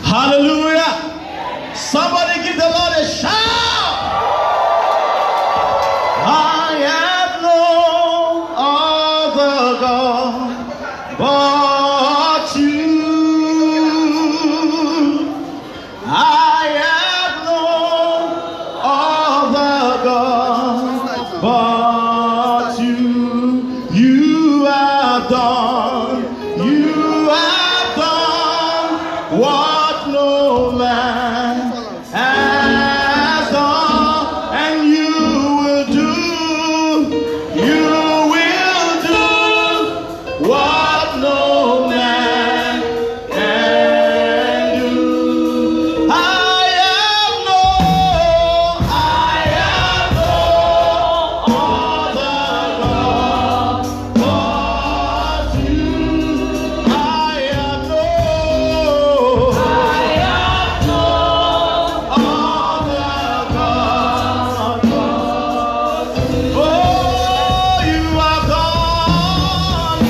Hallelujah. Somebody give the Lord a shout. I have no other God but you. I have no other God but you. You have done what no man has done, and you will do what no man can do. I have no other God but you. I have no other God. Oh, you have done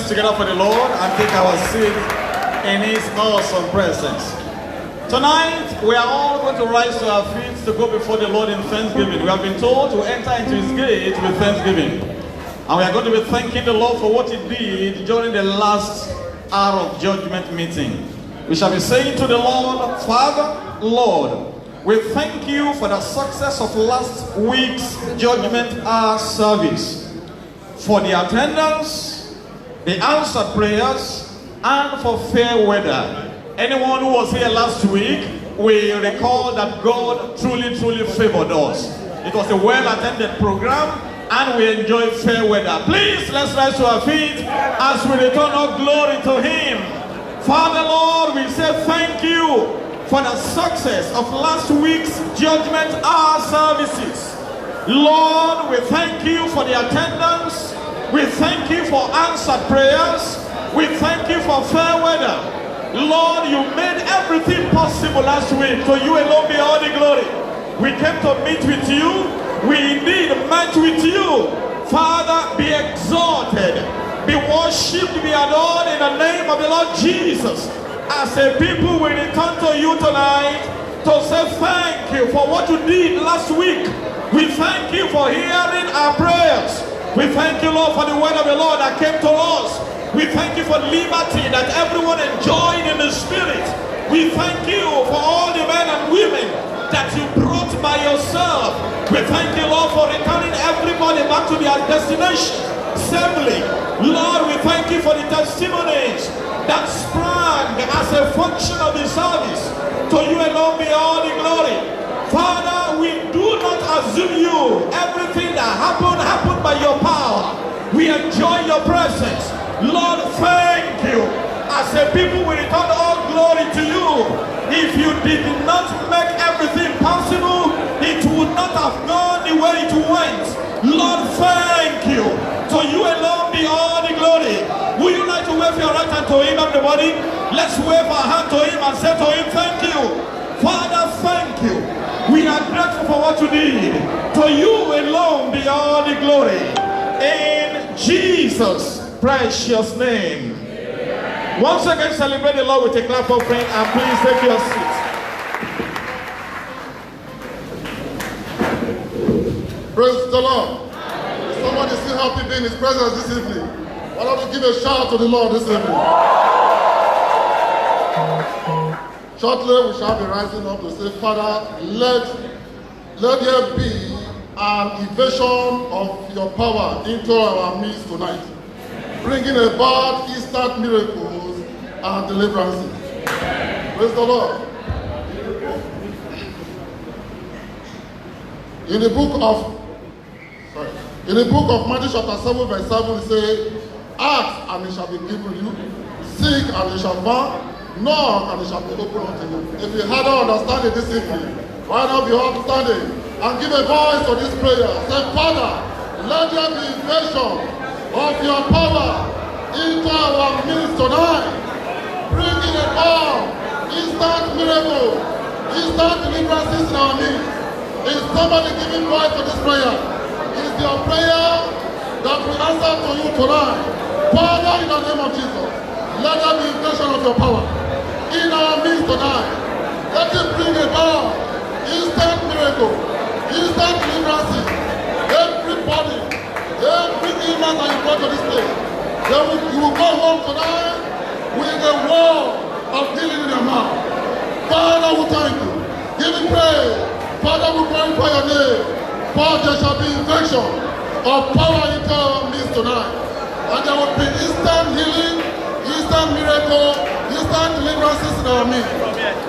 hands together for the Lord and take our seat in His awesome presence. Tonight, we are all going to rise to our feet to go before the Lord in thanksgiving. We have been told to enter into His gate with thanksgiving. And we are going to be thanking the Lord for what He did during the last hour of judgment meeting. We shall be saying to the Lord, Father, Lord, we thank you for the success of last week's judgment hour service, for the attendance, the answered prayers, and for fair weather. Anyone who was here last week will recall that God truly favored us. It was a well-attended program and we enjoyed fair weather. Please, let's rise to our feet as we return all glory to Him. Father, Lord, we say thank you for the success of last week's judgment hour services. Lord, we thank you for the attendance. We thank you for answered prayers. We thank you for fair weather. Lord, you made everything possible last week. To you alone be all the glory. We came to meet with you. We indeed met with you. Father, be exalted, be worshipped, be adored in the name of the Lord Jesus. As a people, we return to you tonight to say thank you for what you did last week. We thank you for hearing our prayers. We thank you, Lord, for the word of the Lord that came to us. We thank you for liberty that everyone enjoyed in the Spirit. We thank you for all the men and women that you brought by yourself. We thank you, Lord, for returning everybody back to their destination safely. Lord, we thank you for the testimonies that sprang as a function of the service. To you alone be all the glory. Father, we do not assume you. Everything that happened by your power. We enjoy your presence. Lord, thank you. As a people, we return all glory to you. If you did not make everything possible, it would not have gone the way it went. Lord, thank you. To you alone be all the glory. Would you like to wave your right hand to Him, everybody? Let's wave our hand to Him and say to Him, thank you. Father, thank you. We are grateful for what you did. To you alone be all the glory. In Jesus' precious name. Once again, celebrate the Lord with a clap offering and please take your seats. Praise the Lord. Somebody still happy being in His presence this evening. Why don't you give a shout to the Lord this evening? Shortly we shall be rising up to say, Father, let there be an invasion of your power into our midst tonight, bringing about instant miracles and deliverances. Praise the Lord. In the book of Matthew chapter 7 verse 7 it says, ask and it shall be given you, seek and it shall find, knock and it shall be opened unto you. If you had not understanding this evening, why not be understanding and give a voice to this prayer? Say, Father, let there be invasion of your power into our midst tonight, bringing about instant miracles, instant deliverances in our midst. Is somebody giving voice to this prayer? Is your prayer that we answer to you tonight? Father, in the name of Jesus, let there be invasion of your power in our midst tonight. Let it bring about instant miracle, instant deliverances. Everybody, every illness that you brought to this place, you will go home tonight with a word of healing in your mouth. Father, we thank you. Give me praise. Father, we glorify your name. For there shall be invasion of power into our midst tonight. And there will be instant healing, instant miracle, instant deliverances in our midst.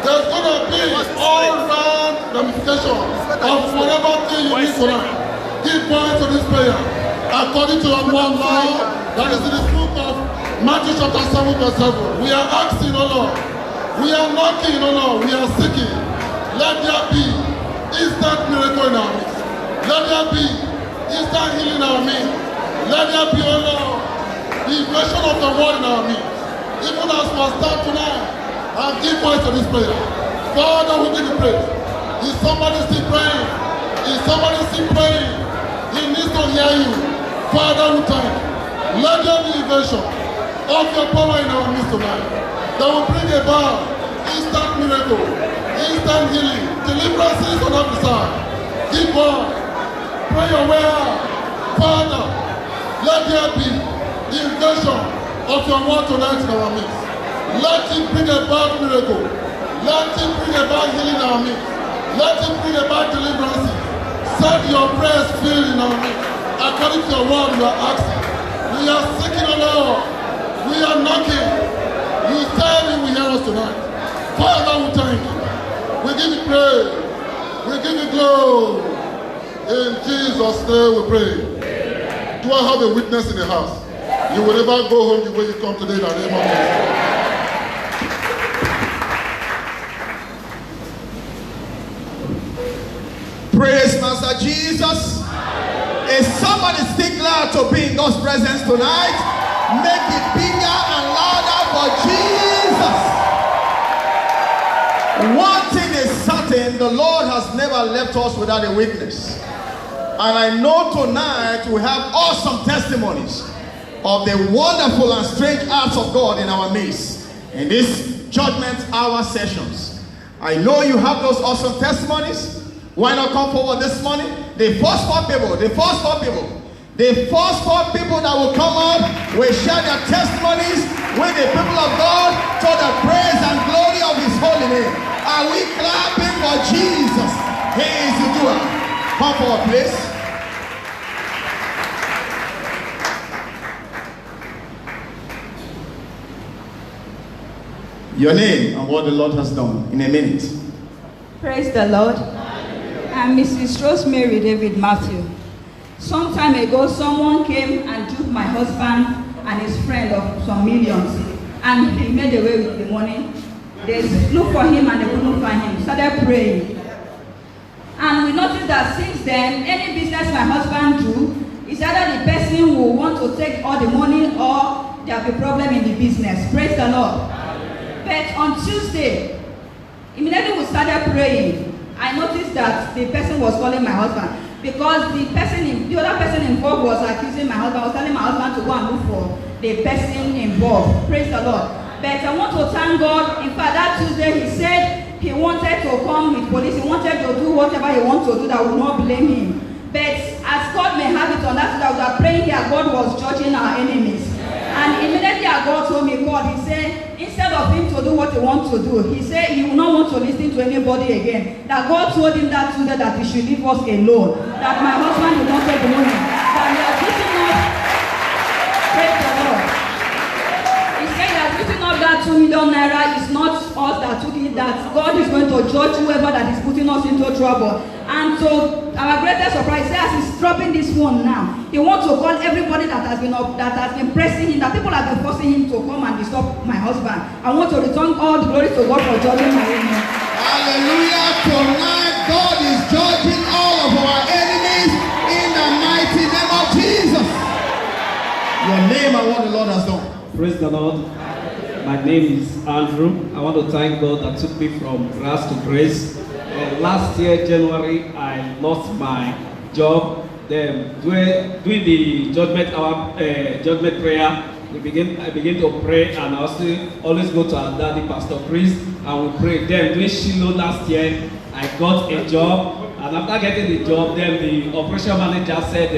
There's going to be all-round ramification of whatever thing you need tonight. Give point to this prayer. According to our one law, that is in the book of Matthew chapter 7 verse 7. We are asking, O Lord. We are knocking, O Lord. We are seeking. Let there be instant miracle in our midst. Let there be instant healing in our midst. Let there be, O Lord, the invasion of the word in our midst. Even as we stand tonight and give voice to this prayer. Father, we give you praise. Is somebody still praying? Is somebody still praying? He needs to hear you. Father, we thank you. Let there be invasion of your power in our midst tonight that will bring about instant miracle, instant healing, deliverances on every side. Keep on. Pray your way out. Father, let there be the invasion of your word tonight in our midst. Let it bring about miracle. Let it bring about healing in our midst. Let it bring about deliverance. Set your prayers filled in our midst. According to your word, we are asking. We are seeking the Lord. We are knocking. You tell me we hear us tonight. Father, we thank you. We give you praise. We give you glory. In Jesus' name we pray. Do I have a witness in the house? You will never go home the way you come today in the name of Jesus. Praise Master Jesus. Is somebody still glad to be in God's presence tonight? Make it bigger and louder for Jesus. One thing is certain, the Lord has never left us without a witness. And I know tonight we have awesome testimonies of the wonderful and strange acts of God in our midst in these judgment hour sessions. I know you have those awesome testimonies. Why not come forward this morning? The first four people that will come up will share their testimonies with the people of God to the praise and glory of His holy name. Are we clapping for Jesus? He is the doer. Come forward, please. Your name and what the Lord has done in a minute. Praise the Lord. I'm Mrs. Rosemary David Matthew. Some time ago, someone came and took my husband and his friend of some millions, and he made away with the money. They looked for him and they couldn't find him. Started praying. And we noticed that since then, any business my husband do, is either the person will want to take all the money or there'll be a problem in the business. Praise the Lord. But on Tuesday, immediately we started praying. I noticed that the person was calling my husband because the other person involved was accusing my husband, was telling my husband to go and look for the person involved. Praise the Lord. But I want to thank God. In fact, that Tuesday he said he wanted to come with police. He wanted to do whatever he wanted to do that would not blame him. But as God may have it on that Tuesday, we were praying here, God was judging our enemies. And immediately God told me, God, he said, instead of him to do what he wants to do, he said he will not want to listen to anybody again. That God told him that today that he should leave us alone. That my husband will not take the money. That he has written up, praise the Lord. He said he has written up that 2 million naira. It's not us that took it, that God is going to judge whoever that is putting us into trouble. And so our greatest surprise, as he's dropping this one now, he wants to call everybody that has been pressing him, that people have been forcing him to come and disturb my husband. I want to return all the glory to God for judging my enemies. Hallelujah. Tonight God is judging all of our enemies in the mighty name of Jesus. Your name and what the Lord has done. Praise the Lord. My name is Andrew. I want to thank God that took me from grass to grace. Last year, January, I lost my job. Then doing the judgment hour, judgment prayer, I began to pray, and I always go to our daddy, Pastor Chris, and we pray. Then doing Shiloh last year, I got a job, and after getting the job, then the operation manager said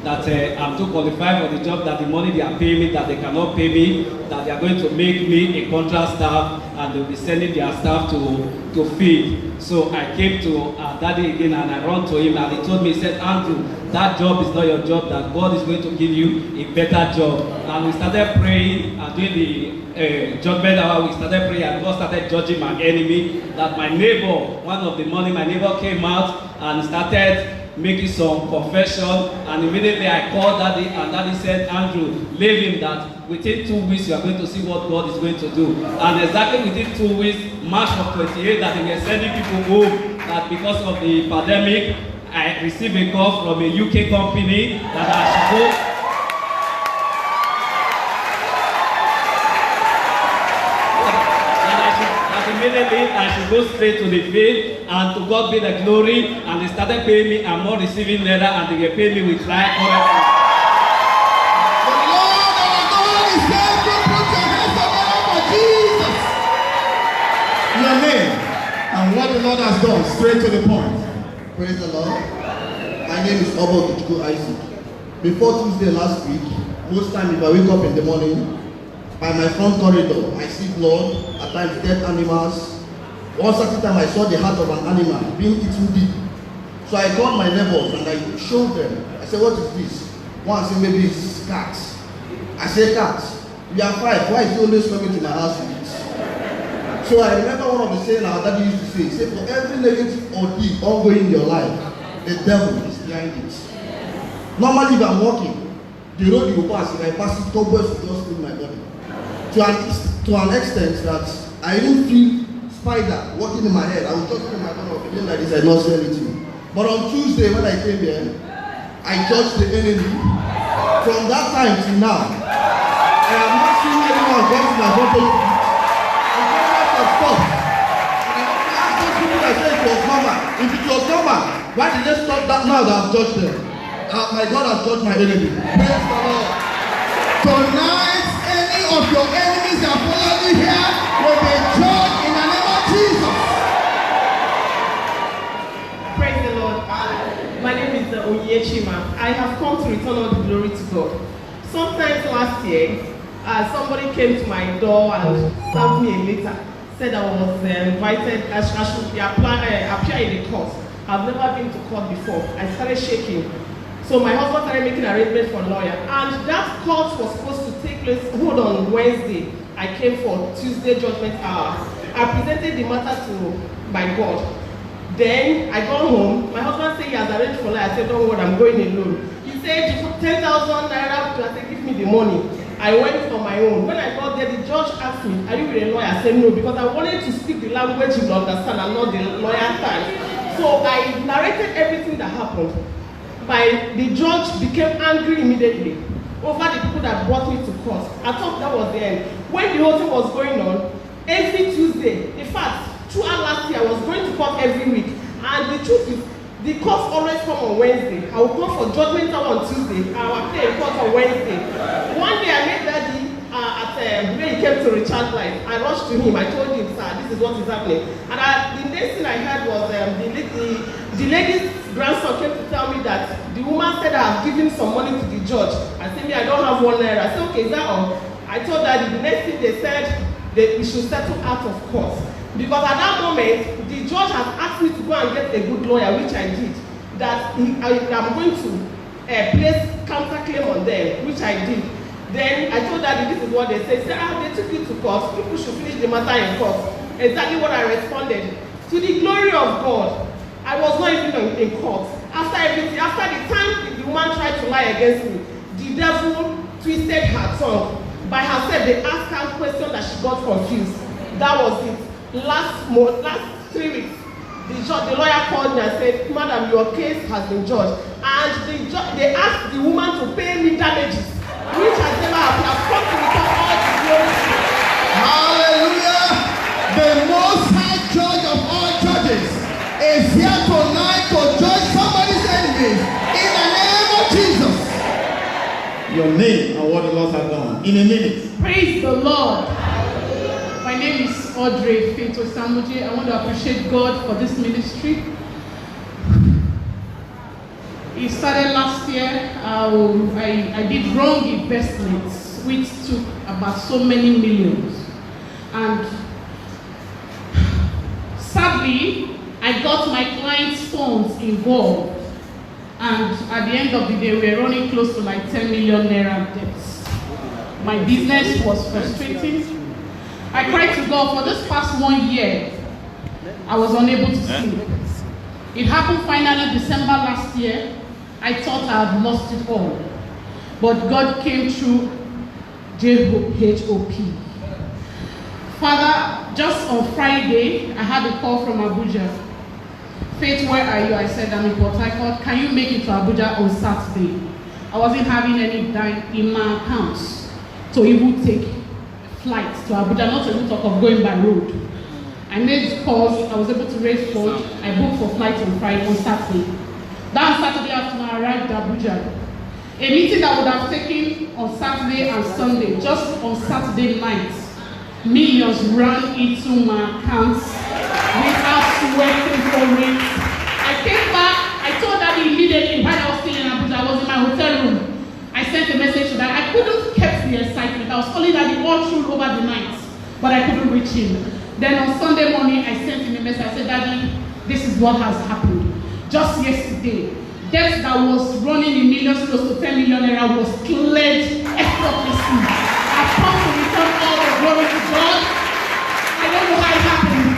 that I'm too qualified for the job, that the money they are paying me, that they cannot pay me, that they are going to make me a contract staff, and they'll be sending their staff to feed. So I came to daddy again, and I ran to him, and he told me, he said, Andrew, that job is not your job, that God is going to give you a better job. And we started praying and doing the judgment hour. We started praying, and God started judging my enemy. That my neighbor, one of the morning, my neighbor came out and started making some confession, and immediately I called daddy, and daddy said, Andrew, leave him, that within 2 weeks you are going to see what God is going to do. And exactly within 2 weeks, March of 28, that they were sending people home, that because of the pandemic, I received a call from a UK company that I should go. Immediately I should go straight to the field, and to God be the glory. And they started paying me. I'm not receiving letter, and they were paying me with right currency. The Lord our God is faithful. Lord has done. Straight to the point. Praise the Lord. My name is Obo Kichuku Isaac. Before Tuesday last week, most times if I wake up in the morning, by my front corridor, I see blood, at times dead animals. One certain time I saw the heart of an animal being eaten deep. So I called my neighbors and I showed them. I said, what is this? One said, maybe it's cats. I said, cats, we are five. Why is he always coming to my house to eat? So I remember one of the saying our daddy used to say, he said, for every negative ordeal ongoing in your life, the devil is behind it. Normally, if I'm walking, the road you will pass, if I pass it, cobwebs will just fill my body. To an extent that I didn't feel spider walking in my head. I was just in my body feeling like this, I not say anything. But on Tuesday when I came here, I judged the enemy. From that time till now, I have not seen anyone come to my body. The government has stopped. And I asked those people that said it was normal. If it was normal, why did they stop that now that I've judged them? My God has judged my enemy. Praise the Lord. Tonight, any of your enemies that follow you here will be judged in the name of Jesus. Praise the Lord. My name is Onyechima. I have come to return all the glory to God. Sometimes last year, somebody came to my door and served me a letter. Said I was invited, I should appear in the court. I've never been to court before. I started shaking. So my husband started making arrangements for a lawyer. And that court was supposed to take place, on Wednesday. I came for Tuesday judgment hour. I presented the matter to my God. Then I got home. My husband said he has arranged for lawyer. I said, don't worry, I'm going alone. He said, 10,000 naira, I said, give me the money. I went for my own. When I got there, the judge asked me, are you with a lawyer? I said, no, because I wanted to speak the language you will understand and not the lawyer time. So I narrated everything that happened. The judge became angry immediately over the people that brought me to court. I thought that was the end. When the whole thing was going on, every Tuesday, in fact, throughout last year, I was going to court every week. And the truth is, the courts always come on Wednesday. I will come for judgment hour on Tuesday. I will appear in court on Wednesday. One day I met Daddy when he came to Richard Life. I rushed to him. I told him, sir, this is what is happening. And the next thing I heard was the lady's grandson came to tell me that the woman said I have given some money to the judge. I said, me, I don't have 1 naira. I said, okay, is that all? I told Daddy, the next thing they said, that we should settle out of court. Because at that moment, the judge had asked me to go and get a good lawyer, which I did. That I'm going to place counterclaim on them, which I did. Then I told Daddy, this is what they said. They said, they took you to court. People should finish the matter in court. Exactly what I responded. To the glory of God, I was not even in court. After everything, after the time the woman tried to lie against me, the devil twisted her tongue. By herself, they asked her a question that she got confused. That was it. Last 3 weeks, the lawyer called me and said, Madam, your case has been judged. And they asked the woman to pay me damages, which has never happened. I've come to return all the glory. Hallelujah. The Most High Judge of all judges is here tonight to judge somebody's enemies in the name of Jesus. Your name and what the Lord has done. In a minute. Praise the Lord. My name is Audrey Finto Samuje. I want to appreciate God for this ministry. It started last year. I did wrong investments, which took about so many millions. And sadly, I got my clients' funds involved. And at the end of the day, we were running close to like 10 million naira debts. My business was frustrating. I cried to God for this past 1 year. I was unable to sleep. It happened finally December last year. I thought I had lost it all. But God came through JHOP. Father, just on Friday, I had a call from Abuja. Faith, where are you? I said, I'm in Port Harcourt. Can you make it to Abuja on Saturday? I wasn't having any dime in my accounts to even take flights to Abuja, not to even talk of going by road. I made calls, I was able to raise funds. I booked for flights on Saturday. That Saturday afternoon, I arrived at Abuja. A meeting that would have taken on Saturday and Sunday, just on Saturday night, millions ran into my accounts without sweating for it. I came back, I told Daddy immediately while I was still in Abuja, I was in my hotel room. I sent a message to Daddy. I couldn't keep the excitement. I was calling Daddy all through over the night, but I couldn't reach him. Then on Sunday morning, I sent him a message. I said, Daddy, this is what has happened. Just yesterday, debt that was running in millions, close to 10 million naira, was cleared effortlessly. I've come to return all the glory to God. I don't know how it happened.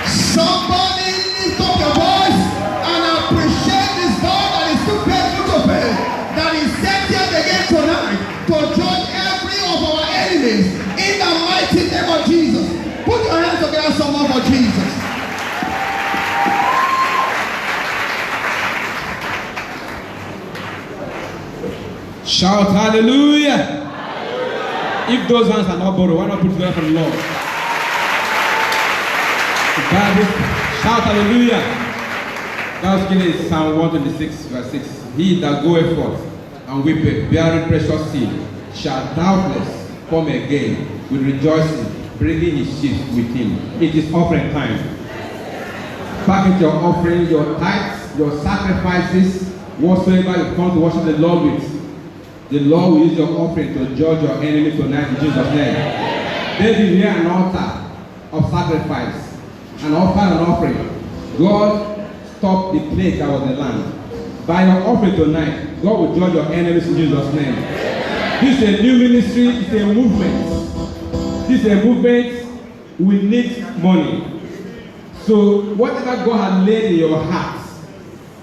Somebody lift up your voice and appreciate this God that is too faithful to pay, that is sent here again tonight to judge every of our enemies in the mighty name of Jesus. Put your hands together, someone, for Jesus. Shout hallelujah. Hallelujah. If those hands are not borrowed, why not put together for the Lord? The Bible, shout hallelujah. God's given is Psalm 126, verse 6. He that goeth forth and weepeth, bearing precious seed, shall doubtless come again with rejoicing, bringing his sheep with him. It is offering time. Package your offering, your tithes, your sacrifices, whatsoever you come to worship the Lord with. The Lord will use your offering to judge your enemy tonight in Jesus' name. David here an altar of sacrifice, an offering. God stopped the plague that was in the land. By your offering tonight, God will judge your enemies in Jesus' name. This is a new ministry, it's a movement. This is a movement, we need money. So whatever God has laid in your heart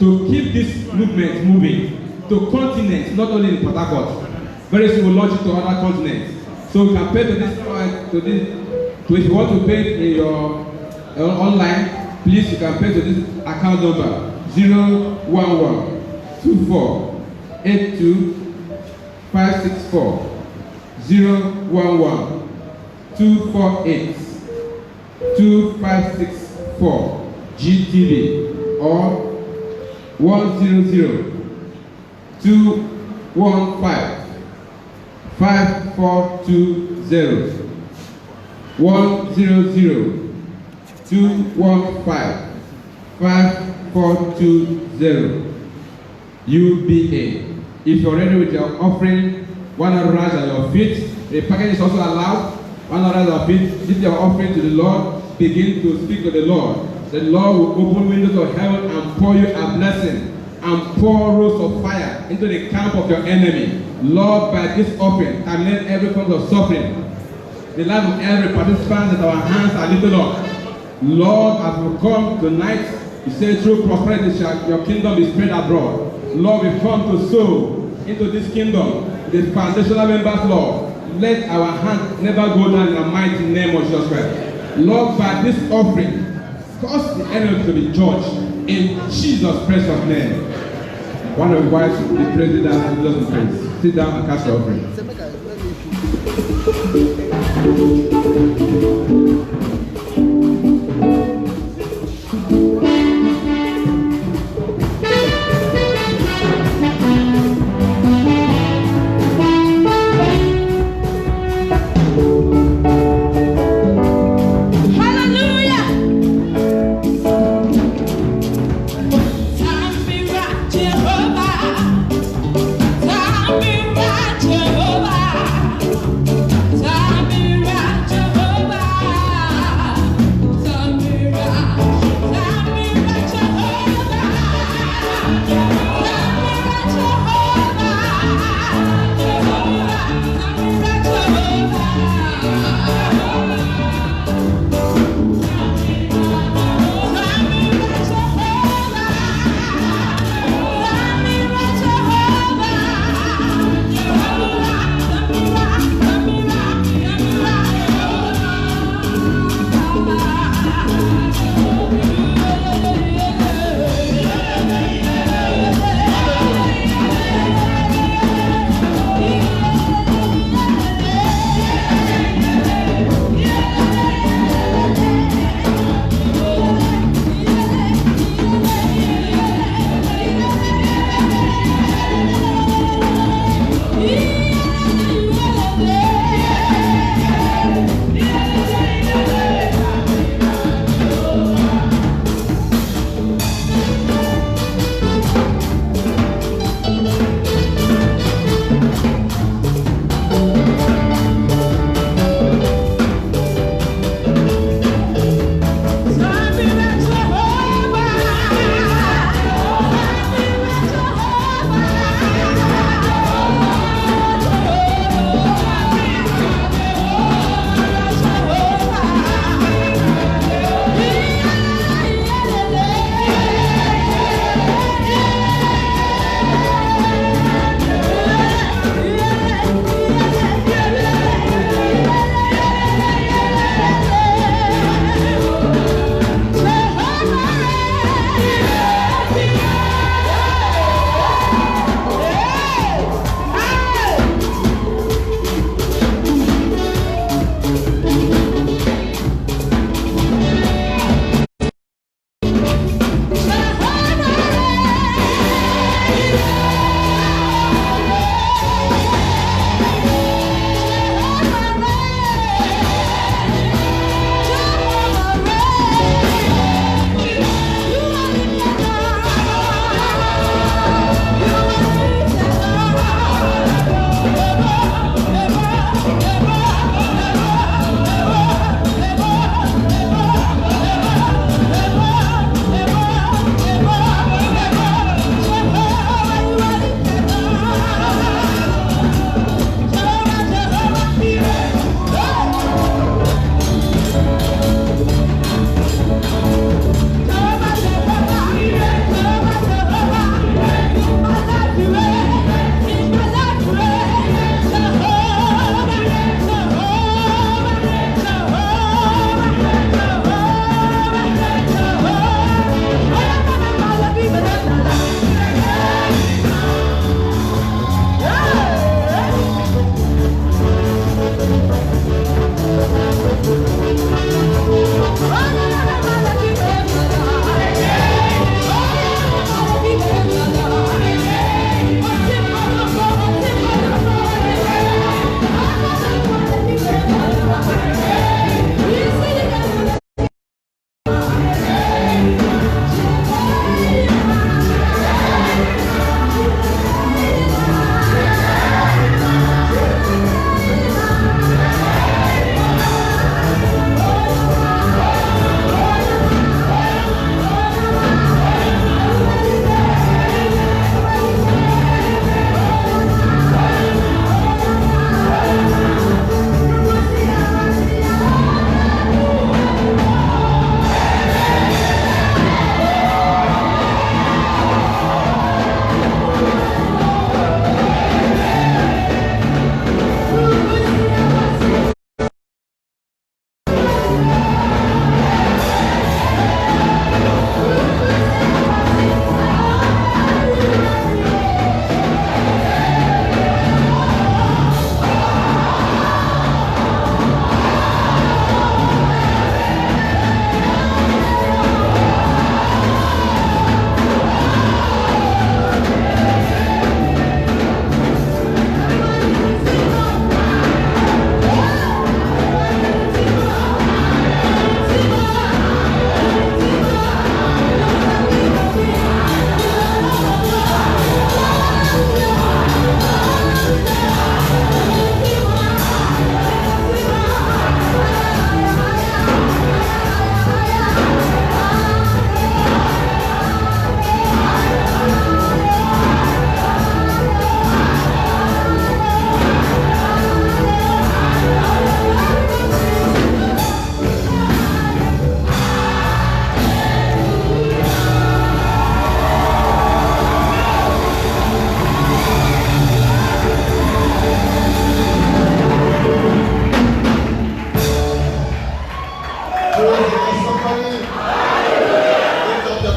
to keep this movement moving, to continents, not only in Port Harcourt. Very soon we'll launch it to other continents. So you can pay to this, if you want to pay in your online, please you can pay to this account number 011-2482-564 011-248-2564 GTV or 100-215-5420 100-215-5420 UBA. If you're ready with your offering, one hour rise at your feet. The package is also allowed. One hour rise at your feet. Give your offering to the Lord. Begin to speak to the Lord. The Lord will open windows of heaven and pour you a blessing and pour rows of fire into the camp of your enemy. Lord, by this offering, terminate every form of suffering. The life of every participant that our hands are lifted up. Lord, as we come tonight, you say through prosperity shall your kingdom be spread abroad. Lord, we come to sow into this kingdom, the foundational members, Lord. Let our hands never go down in the mighty name of Jesus Christ. Lord, by this offering, cause the enemy to be judged in Jesus' precious name. One of the wives will be president and Jesus in praise. Sit down and cast your offering. Jehovah.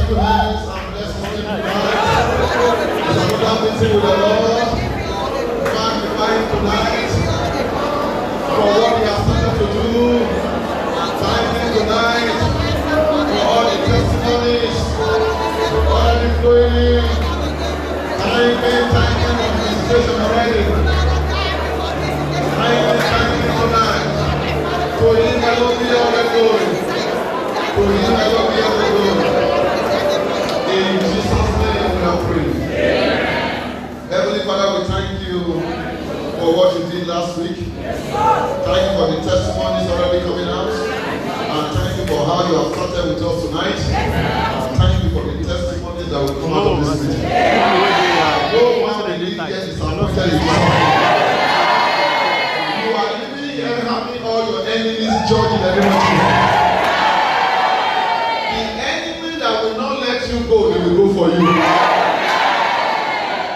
lift your hands and bless Him tonight. There's another meeting with the Lord. Magnify Him tonight for what He has started to do. Thank Him tonight for all the testimonies, all the flowing. Thank Him for His vision already. Thank Him tonight. To Him alone be all the glory. To Him alone be all the glory. In Jesus' name we are praying. Heavenly Father, we thank you for what you did last week. Thank you for the testimonies already coming out. And thank you for how you have started with us tonight. And thank you for the testimonies that will come out of this meeting. No one will leave here disappointed in you. You are living here having all your enemies judging everyone. The enemy that will not let you go, they will go for you.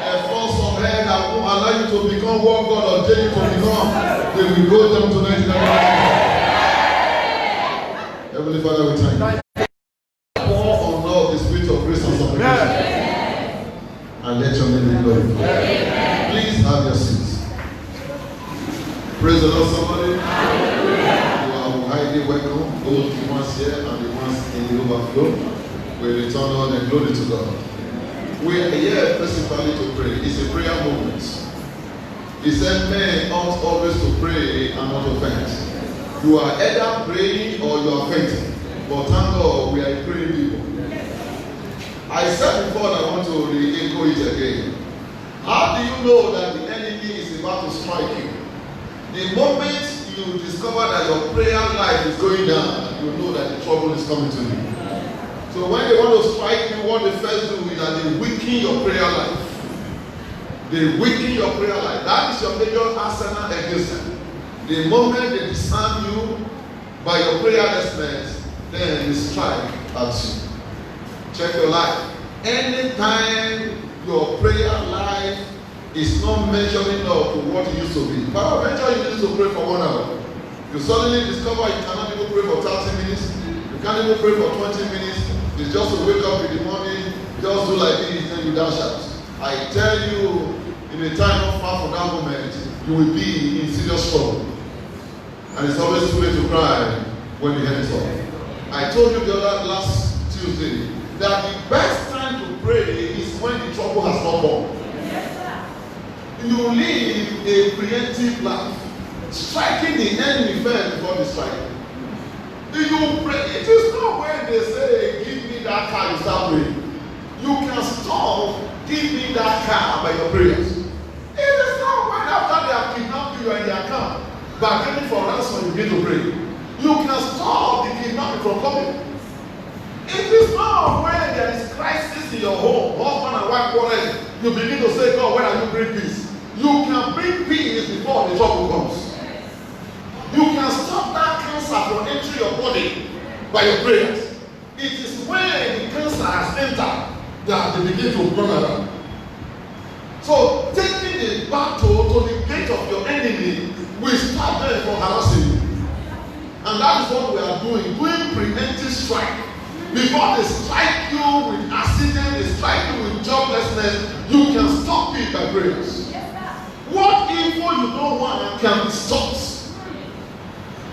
A force of hell that won't allow you to become what God ordained you to become, they will go down tonight in the morning. Heavenly Father, we thank you. Pour on Lord the spirit of grace and supplication. And let your name be glorified. Please have your seats. Praise the Lord, somebody. You are highly welcome. Both the ones here and the ones in the overflow. We return all the glory to God. We are here principally to pray. It's a prayer moment. He said, men ought always to pray and not to faint. You are either praying or you are fainting. But thank God we are praying people. I said before that I want to re-echo it again. How do you know that the enemy is about to strike you? The moment you discover that your prayer life is going down, you know that the trouble is coming to you. So when they want to strike you, what they first do is that they weaken your prayer life. They weaken your prayer life. That is your major arsenal against them. The moment they disarm you by your prayerlessness, then they strike at you. Check your life. Anytime your prayer life is not measuring up to what it used to be. Peradventure you used to pray for 1 hour. You suddenly discover you cannot even pray for 30 minutes. You can't even pray for 20 minutes. It's just to wake up in the morning, just do like this, then you dash out. I tell you, in a time not far from that moment, you will be in serious trouble. And it's always too late to cry when the head is off. I told you the other last Tuesday that the best time to pray is when the trouble has not come. You live a preemptive life, striking the enemy first before the strike. You pray. It is not when they say, give me that car, you start praying. You can stop, give me that car by your prayers. It is not when after they have kidnapped you and their car, bargaining for ransom, you begin to pray. You can stop the kidnapping from coming. It is not when there is crisis in your home, husband and wife quarrel, you begin to say, God, when are you bring peace? You can bring peace before the trouble comes. You can stop that cancer from entering your body by your prayers. It is when the cancer has entered that they begin to run around. So, taking the battle to the gate of your enemy will stop them from harassing you. And that is what we are doing preemptive strike. Before they strike you with accident, they strike you with joblessness, you can stop it by prayers. What evil you don't want can be stopped.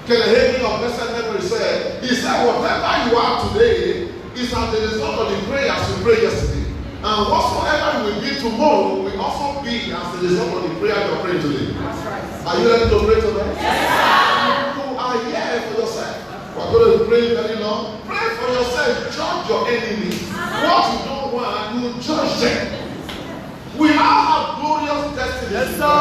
Kenneth Hagin of Blessed Memory said, he said, whatever you are today is as the result of the prayers you prayed yesterday. And whatsoever you will be tomorrow will also be as the result of the prayer you are praying today. That's right. Are you ready to pray today? Yes. You are here for yourself. We are going to pray very long. Pray for yourself. Judge your enemies. What you don't want, you judge them. We all have glorious destiny. Yes, sir.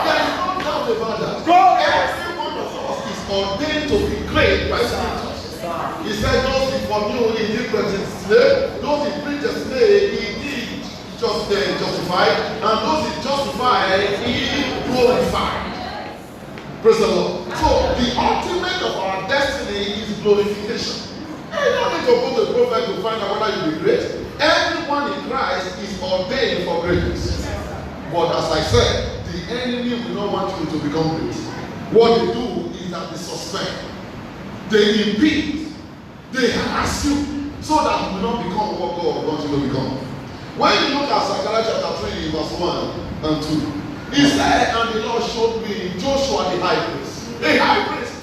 There is no doubt about that. Every one of us is ordained to be great by scriptures. He said, those he foreknew, he did predestinate. Those he predestinate, he did justify. And those he justified, he glorified. Praise the Lord. So, the ultimate of our destiny is glorification. You don't need to go to a prophet to find out whether you will be great. Everyone in Christ is ordained for greatness. But as I said, the enemy will not want you to become great. What they do is that they suspect, they impede, they harass you, so that you will not become what God wants you to become. When you look at Zechariah chapter 3, verse 1 and 2, he said, and the Lord showed me Joshua the high priest. A high priest.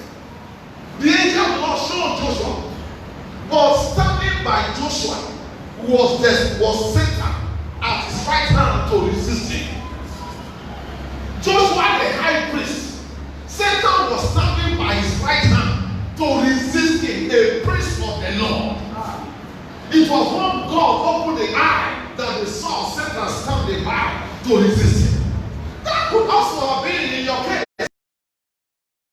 The angel of the Lord showed Joshua. But standing by Joshua was Satan at his right hand to resist him. Joshua the high priest, Satan was standing by his right hand to resist him, a priest of the Lord. It was when God opened the eye that they saw Satan standing by to resist him. That could also have been in your case.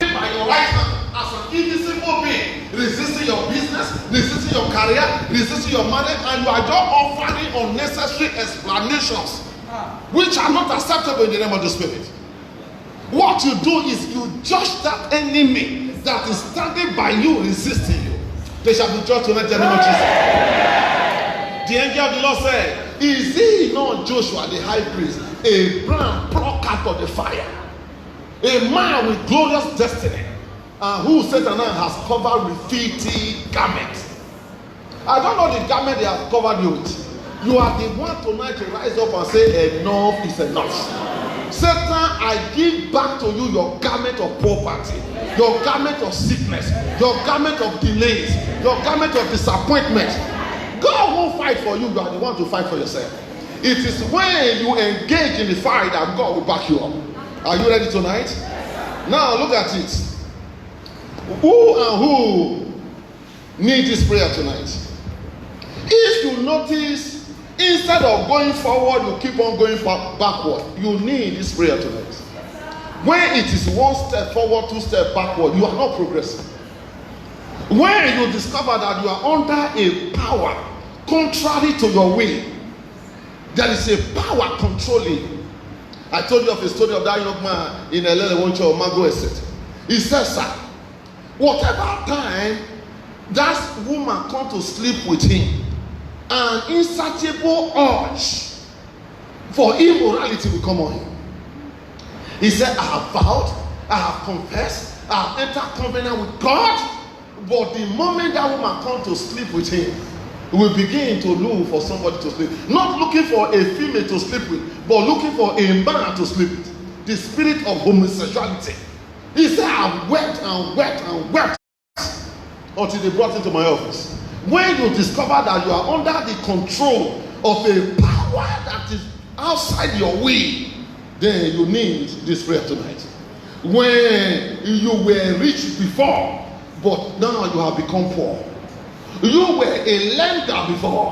By your right hand as an invisible being, resisting your business, resisting your career, resisting your marriage, and you are just offering unnecessary explanations which are not acceptable in the name of the Spirit. What you do is you judge that enemy that is standing by you, resisting you. They shall be judged tonight in the name of Jesus. The angel of the Lord said, is he not Joshua the high priest, a brand plucked out of the fire, a man with glorious destiny, and who Satan has covered with filthy garments? I don't know the garment they have covered you with. You are the one tonight to rise up and say, enough is enough. Satan, I give back to you your garment of poverty, your garment of sickness, your garment of delays, your garment of disappointment. God won't fight for you. You are the one to fight for yourself. It is when you engage in the fight that God will back you up. Are you ready tonight? Now look at it. Who and who need this prayer tonight? If you notice, instead of going forward, you keep on going backward. You need this prayer tonight. When it is one step forward, two steps backward, you are not progressing. When you discover that you are under a power contrary to your will, there is a power controlling you. I told you of a story of that young man in Elele or Mago Estate. He says, sir, whatever time that woman come to sleep with him, an insatiable urge for immorality will come on him. He said, I have vowed, I have confessed, I have entered covenant with God, but the moment that woman comes to sleep with him, he will begin to look for somebody to sleep. Not looking for a female to sleep with, but looking for a man to sleep with. The spirit of homosexuality. He said, I wept and wept and wept until they brought him to my office. When you discover that you are under the control of a power that is outside your will, then you need this prayer tonight. When you were rich before, but now you have become poor. You were a lender before,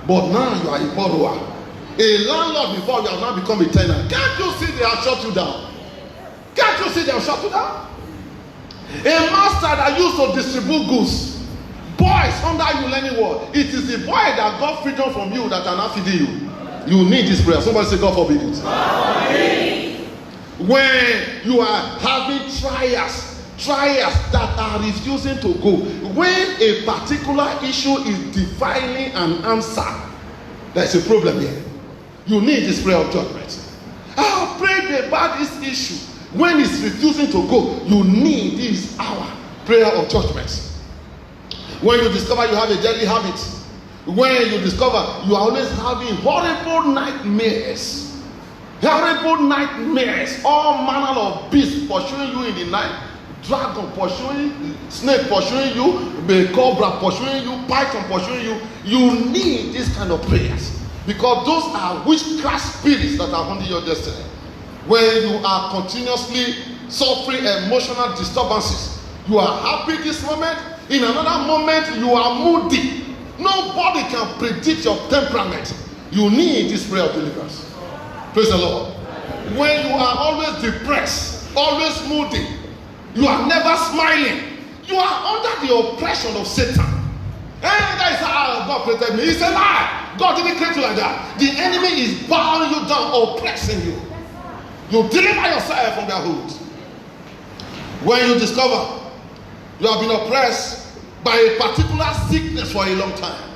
but now you are a borrower. A landlord before, you have now become a tenant. Can't you see they have shut you down? Can't you see they have shut you down? A master that used to distribute goods, boys under you learning what? It is the boy that got freedom from you that are not feeding you. You need this prayer. Somebody say, God forbid it. When you are having trials that are refusing to go, when a particular issue is defiling an answer, there's a problem here. You need this prayer of judgment. I have prayed about this issue. When it's refusing to go, you need this hour prayer of judgment. When you discover you have a deadly habit, when you discover you are always having horrible nightmares, all manner of beasts pursuing you in the night, dragon pursuing, snake pursuing you, cobra pursuing you, python pursuing you, you need this kind of prayers, because those are witchcraft spirits that are under your destiny. When you are continuously suffering emotional disturbances, you are happy this moment, in another moment you are moody. Nobody can predict your temperament. You need this prayer of deliverance. Praise the Lord. When you are always depressed, always moody, you are never smiling, you are under the oppression of Satan. And that is how God created me. He said, God didn't create you like that. The enemy is bowing you down, oppressing you. You deliver yourself from their hold. When you discover you have been oppressed by a particular sickness for a long time,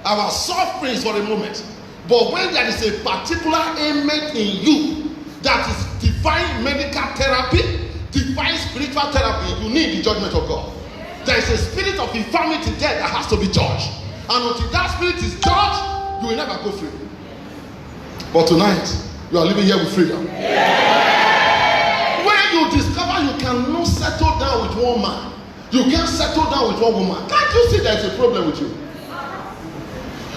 our suffering is for a moment, but when there is a particular ailment in you that is divine medical therapy, divine spiritual therapy, you need the judgment of God. There is a spirit of infirmity there that has to be judged. And until that spirit is judged, you will never go free. But tonight, you are living here with freedom. When you discover you cannot settle down with one man, you can't settle down with one woman, can't you see there's a problem with you?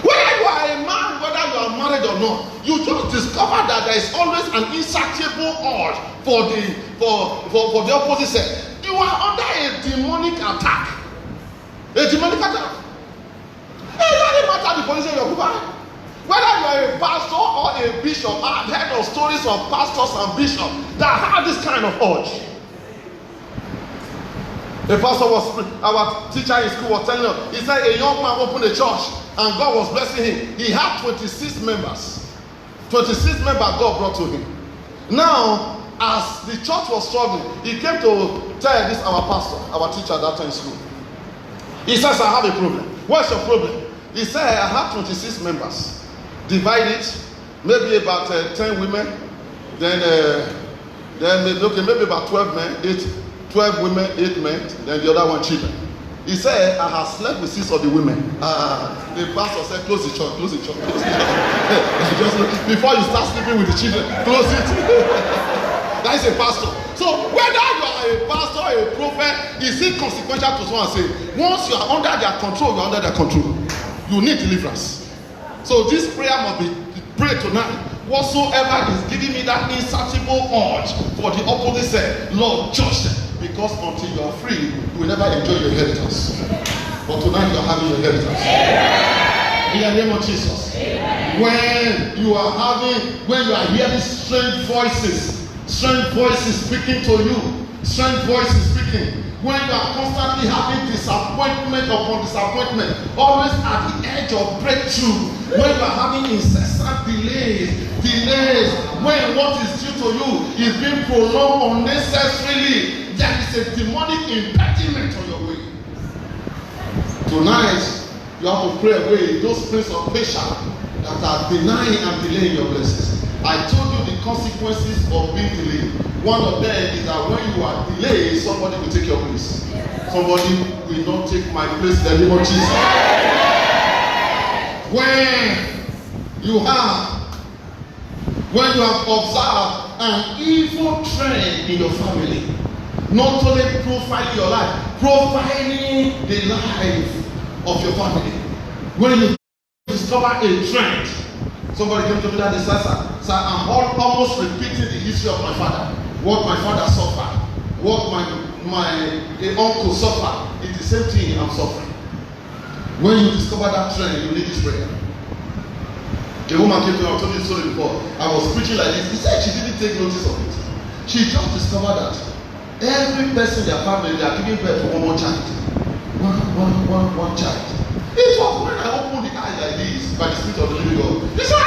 Whether you are a man, whether you are married or not, you just discover that there is always an insatiable urge for the opposite sex. You are under a demonic attack. A demonic attack. It doesn't matter the position you occupy. Whether you are a pastor or a bishop, I've heard of stories of pastors and bishops that have this kind of urge. The pastor our teacher in school was telling us, he said a young man opened a church and God was blessing him. He had 26 members. 26 members God brought to him. Now, as the church was struggling, he came to tell this our pastor, our teacher that time in school. He says, I have a problem. What's your problem? He said, I have 26 members. Divide it, maybe about 10 women, then maybe about 12 men, 12 women, 8 men, then the other one children. He said, I have slept with 6 of the women. The pastor said, close the church, close the church, close the church. Just before you start sleeping with the children, close it. That is a pastor. So whether you are a pastor or a prophet, is it consequential to someone say, once you are under their control, you are under their control. You need deliverance. So this prayer must be prayed tonight. Whatsoever is giving me that insatiable urge for the opposite sex, Lord, judge them. Because until you are free, you will never enjoy your inheritance. But tonight you are having your inheritance. In the name of Jesus. When you are hearing strange voices speaking to you, strange voices speaking, when you are constantly having disappointment upon disappointment, always at the edge of breakthrough, when you are having incessant delays, when what is due to you is being prolonged unnecessarily, there is a demonic impediment on your way. Tonight, you have to pray away those spirits of patience that are denying and delaying your blessings. I told you the consequences of being delayed. One of them is that when you are delayed, somebody will take your place. Somebody will not take my place in the name of Jesus. When you have observed an evil trend in your family, not only profiling your life, profiling the life of your family. When you discover a trend, somebody came to me that day, sir, I'm almost repeating the history of my father. What my father suffered, what my uncle suffered, it's the same thing I'm suffering. When you discover that trend, you need this prayer. The woman came to me, I told you the story before. I was preaching like this. He said she didn't take notice of it. She just discovered that every person in their family, they are giving birth to one child. One child. It was when I opened the eyes like this by the Spirit of the living God. He said,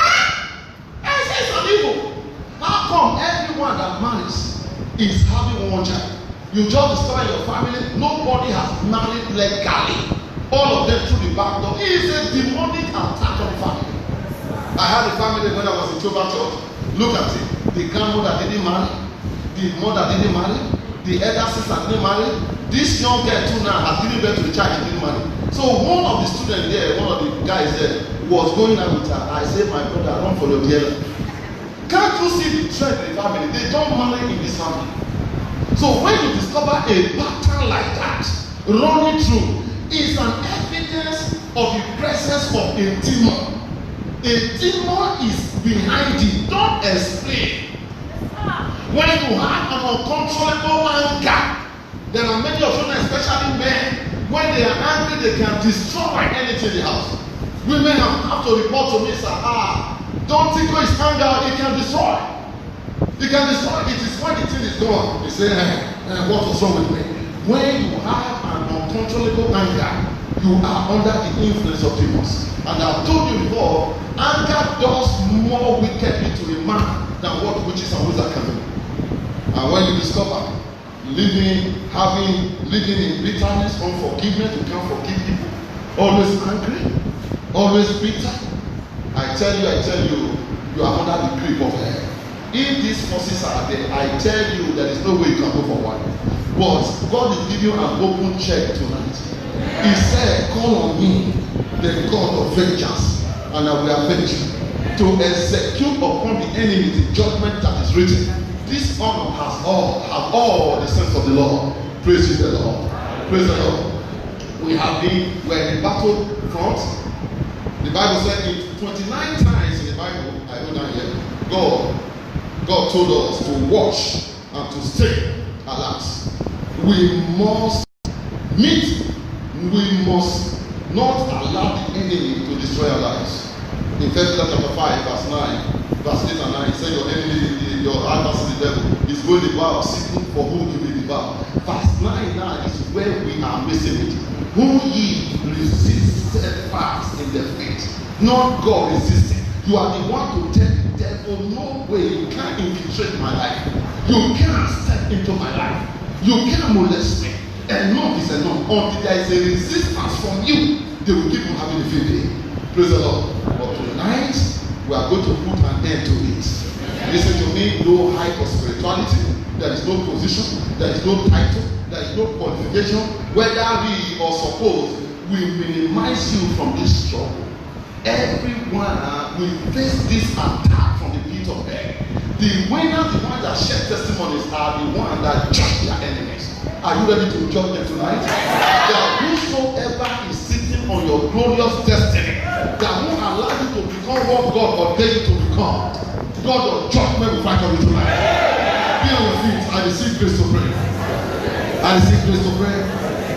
I say it's an evil. How come everyone that marries is having one child? You just discover your family, nobody has married legally. All of them through the back door. It is a demonic attack on the family. I had a family when I was in Choba Church. Look at it. The grandmother didn't marry. The mother didn't marry. The elder sister didn't marry. This young girl too now has given birth to the child, she didn't marry. So one of the students there, one of the guys there, was going out with her. I said, my brother, run for your dear life. Can't you see the trend in the family? They don't marry in this family. So when you discover a pattern like that running through, is an evidence of the presence of a demon. A demon is behind it. Don't explain. When you have an uncontrollable anger, there are many of them, especially men, when they are angry, they can destroy anything in the house. Women have to report to me, sir, don't think it's anger, it can destroy. It can destroy. It is when the thing is gone. You say, what was wrong with me? When you have an uncontrollable anger, you are under the influence of demons. And I've told you before, anger does more wickedly to a man than what witches and wizards can do. And when you discover living in bitterness, unforgiveness, you can't forgive people, always angry, always bitter, I tell you, you are under the grip of hell. If these forces are there, I tell you there is no way you can go forward. But God is giving you an open check tonight. He said, call on me the God of vengeance, and I will avenge you. To execute upon the enemy the judgment that is written. This honor have all the saints of the Lord. Praise ye the Lord. Praise the Lord. We're in the battle front. The Bible said it 29 times in the Bible, I go down here, God told us to watch and to stay alert. We must meet. We must not allow the enemy to destroy our lives. In 1 Peter chapter 5, verse 9, verse 8 and 9, it says your enemy, your adversary, the devil, is going about seeking for whom he may devour. Verse 9 now is where we are missing it. Whom ye resist steadfast in the faith, not God resisting. You are the one to tell the devil, no way, you can't infiltrate my life. You can't step into my life. You can't molest me. Enough is enough. Until there is a resistance from you, they will keep on having a field day. Praise the Lord. But tonight, we are going to put an end to it. Listen to me, no height of spirituality. There is no position. There is no title. There is no qualification. Whether we or suppose we minimize you from this struggle. Everyone will face this attack from the pit of hell. The winners, the ones that share testimonies, are the ones that judge their enemies. Are you ready to judge them tonight? That whosoever is sitting on your glorious destiny, that won't allow you to become what God ordained you to become, God of judgment will fight for you tonight. Be on your feet. I receive grace to pray. I receive grace to pray.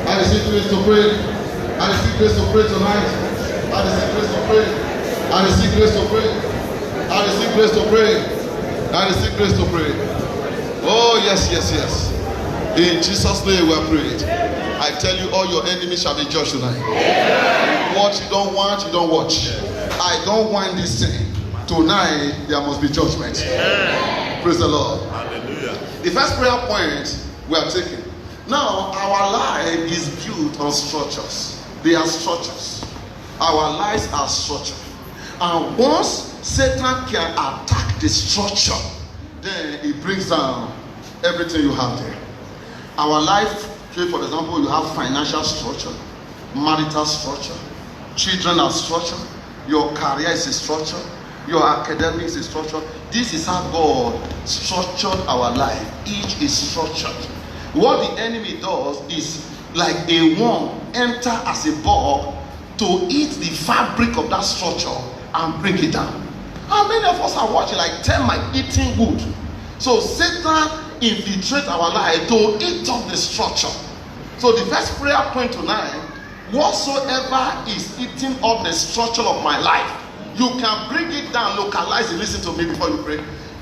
I receive grace to pray. I receive grace to pray tonight. I receive grace to pray. I receive grace to pray. I receive grace to pray. I receive grace to pray. Oh, yes, yes, yes. In Jesus' name we are praying. I tell you, all your enemies shall be judged tonight. What you don't want, you don't watch. I don't want this thing. Tonight, there must be judgment. Praise the Lord. Hallelujah. The first prayer point we are taking. Now, our life is built on structures. They are structures. Our lives are structured. And once Satan can attack the structure, then it brings down everything you have there. Our life, say for example, you have financial structure, marital structure, children are structure, your career is a structure, your academics is a structure. This is how God structured our life. Each is structured. What the enemy does is like a worm enter as a bug to eat the fabric of that structure and bring it down. How many of us are watching like termite eating wood? So Satan infiltrate our life to eat up the structure. So the first prayer point tonight, whatsoever is eating up the structure of my life, you can bring it down, localize it. Listen to me before you pray.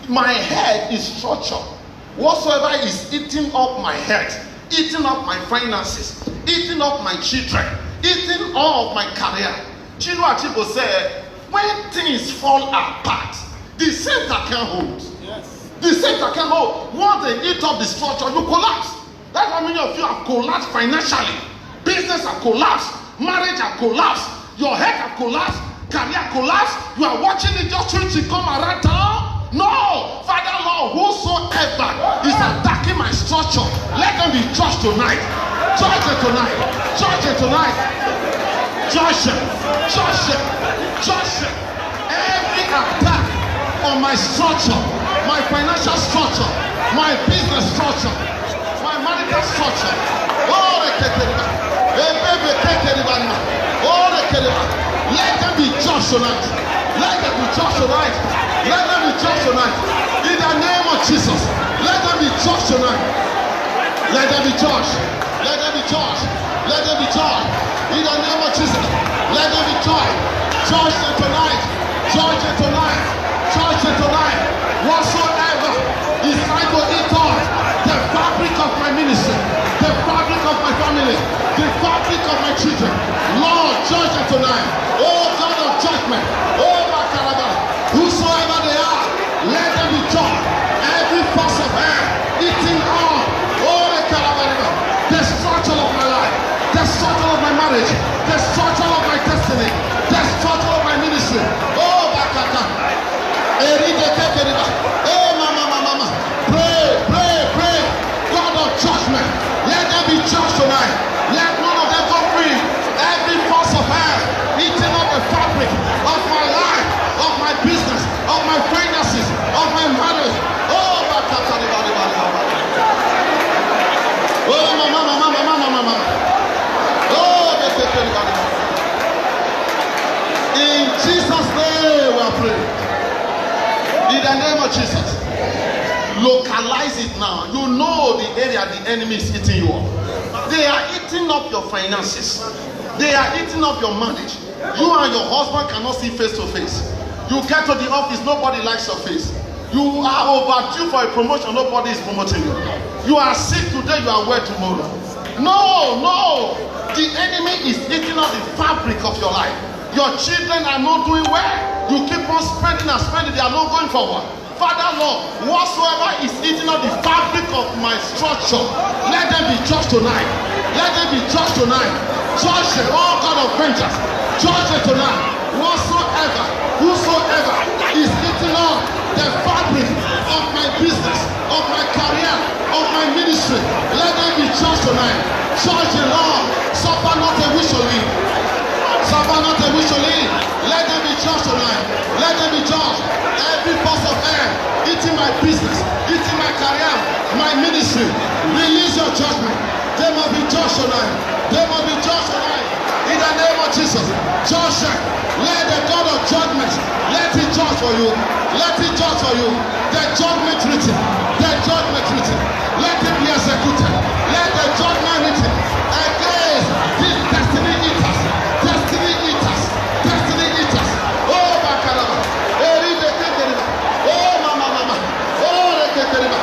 My head is structure. Whatsoever is eating up my head, eating up my finances, eating up my children, eating up my career. Chinua Achebe said, when things fall apart, the center can't hold. Yes. The center can't hold. Once they eat up the structure, you collapse. That's how many of you have collapsed financially. Business have collapsed. Marriage have collapsed. Your head have collapsed. Career collapsed. You are watching it just trying to come around town. No, Father Lord, whosoever is attacking my structure, let them be judged tonight. Judge it tonight. Judge it tonight. Judge it. Judge it. Judge it. Every attack on my structure, my financial structure, my business structure, my marital structure. Oh, let them be judged tonight. Let them be judged tonight. Let them be judged tonight. In the name of Jesus, let them be judged tonight. Let them be judged. Let them be judged. Let them be judged. In the name of Jesus, let them be judged. Judge them tonight. Judge them tonight. Judge them tonight. Whatsoever is trying to eat off the fabric of my ministry, the fabric of my family, the fabric of my children, Lord, judge them tonight. Oh, God of judgment. Oh, Makaraba. Whosoever they are, let them be judged. Every force of air eating on. Oh, the Karababa. The structure of my life, the structure of my marriage, the structure of my destiny, the structure of my ministry. Oh, Bakaka. Oh, mama. Pray. God of judgment. Let them be judged tonight. Let none of them go free. Every force of air In Jesus' name we are praying. In the name of Jesus. Localize it now. You know the area the enemy is eating you up. They are eating up your finances. They are eating up your marriage. You and your husband cannot see face to face. You get to the office, nobody likes your face. You are overdue for a promotion, nobody is promoting you. You are sick today, you are well tomorrow. No. The enemy is eating up the fabric of your life. Your children are not doing well. You keep on spending and spending, they are not going forward. Father Lord, whatsoever is eating up the fabric of my structure, let them be judged tonight. Let them be judged tonight. Judge them, all God of vengeance. Judge them tonight. Whosoever is eating up the fabric of my business, of my career, of my ministry, let them be judged tonight. Judge the Lord. Suffer not a wish to live. Suffer not a wish to live. Let them be judged tonight. Let them be judged. Every force of air eating my business, eating my career, my ministry, release your judgment. They must be judged tonight. They must be judged tonight. In the name of Jesus. Judge them. Let the God of judgment, let it judge for you. Let it judge for you. The judgment written. The judgment written. Let it be executed. Let the judgment written against these destiny eaters. Destiny eaters. Destiny eaters. Oh, Bakalaba. Oh, Mama. Oh, Reketeriba.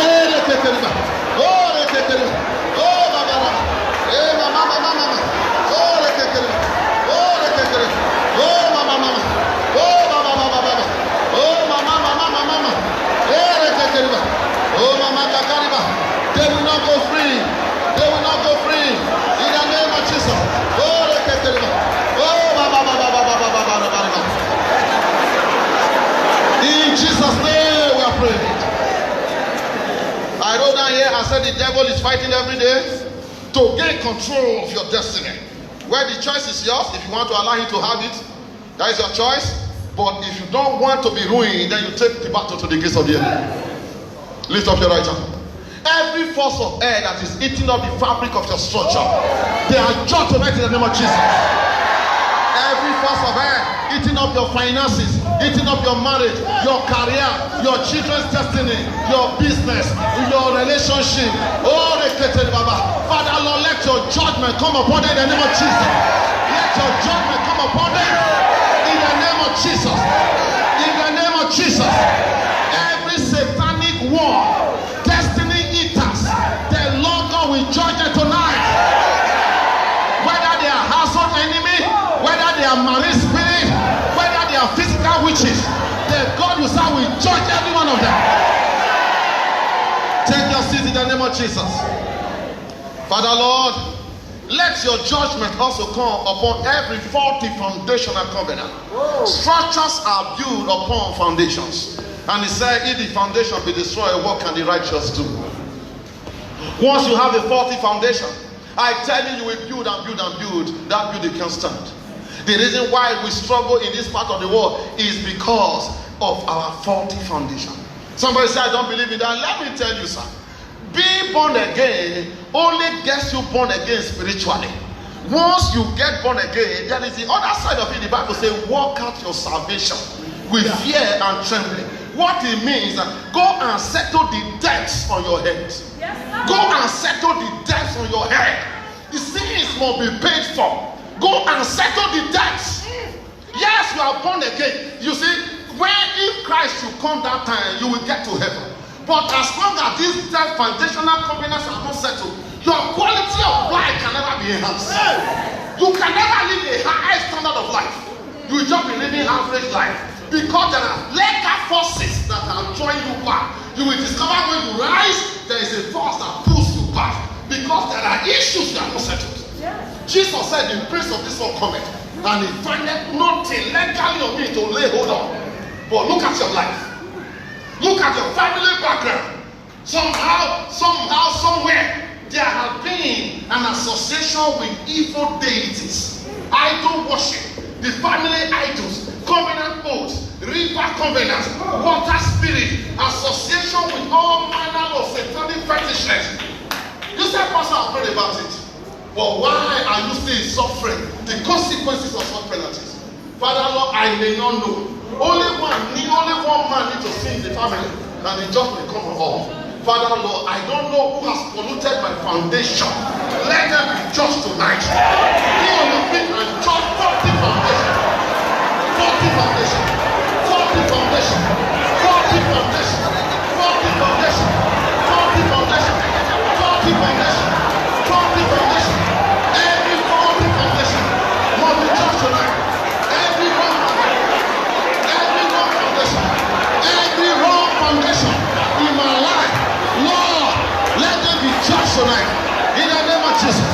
Oh, Reketeriba. Oh, Baba. Eh, Mama. Oh, Reketeriba. Oh, Reketeriba. Oh, Mama. Oh, Baba. Oh, Mama. Eh, Reketeriba. Oh, Mama Kakariba. They will not go free. They will not go free. In the name of Jesus. Oh, Reketeriba. Oh, Baba. In Jesus' name we are praying. I wrote down here, I said the devil is fighting every day to gain control of your destiny. Where the choice is yours, if you want to allow him to have it, that is your choice. But if you don't want to be ruined, then you take the battle to the gates of the enemy. Lift up your right hand. Every force of air that is eating up the fabric of your structure, they are judged tonight in the name of Jesus. Every force of air eating up your finances, eating up your marriage, your career, your children's destiny, your business, your relationship. Oh, Baba. Father Lord, let your judgment come upon them in the name of Jesus. Let your judgment come upon them in the name of Jesus. In the name of Jesus. Every satanic war, destiny eaters, the Lord God will judge them tonight. Whether they are household enemy, whether they are marine spirit, whether they are physical witches, the God will say will judge every one of them. Take your seat in the name of Jesus. Father Lord, let your judgment also come upon every faulty foundational covenant. Structures are built upon foundations. And he said, if the foundation be destroyed, what can the righteous do? Once you have a faulty foundation, I tell you, you will build and build and build. That building can't stand. The reason why we struggle in this part of the world is because of our faulty foundation. Somebody said, I don't believe in that. Let me tell you, sir. Being born again only gets you born again spiritually. Once you get born again, there is the other side of it. The Bible says, walk out your salvation with fear and trembling. What it means, go and settle the debts on your head. Go and settle the debts on your head. The sins must be paid for. Go and settle the debts. Yes, you are born again. You see, if Christ should come that time, you will get to heaven. But as long as these debt foundational covenants are not settled, your quality of life can never be enhanced. You can never live a high standard of life. You will just be living average life. Because there are legal forces that are drawing you back. You will discover when you rise, there is a force that pulls you back. Because there are issues that are not settled. Jesus said, the prince of this world cometh, and he findeth nothing legally on me to lay hold on. But look at your life. Look at your family background. Somehow, somewhere, there has been an association with evil deities, idol worship, the family idols, covenant oaths, river covenants, water spirit, association with all manner of satanic fetishes. You said, Pastor, I've heard about it. But why are you still suffering the consequences of such penalties? Father Lord, I may not know. Only one man needs to sin in the family, and the judge will come off. Father Lord, I don't know who has polluted my foundation. Let them be judged tonight. Be on your feet and judge 40 foundation. 40 foundation. 40 foundation. 40 foundation. 40 foundation. 40 foundation. 40 foundation. 40 foundation. Every 40 foundation must be judged tonight. Every wrong foundation. Every wrong foundation in my life. Lord, let them be judged tonight. In the name of Jesus.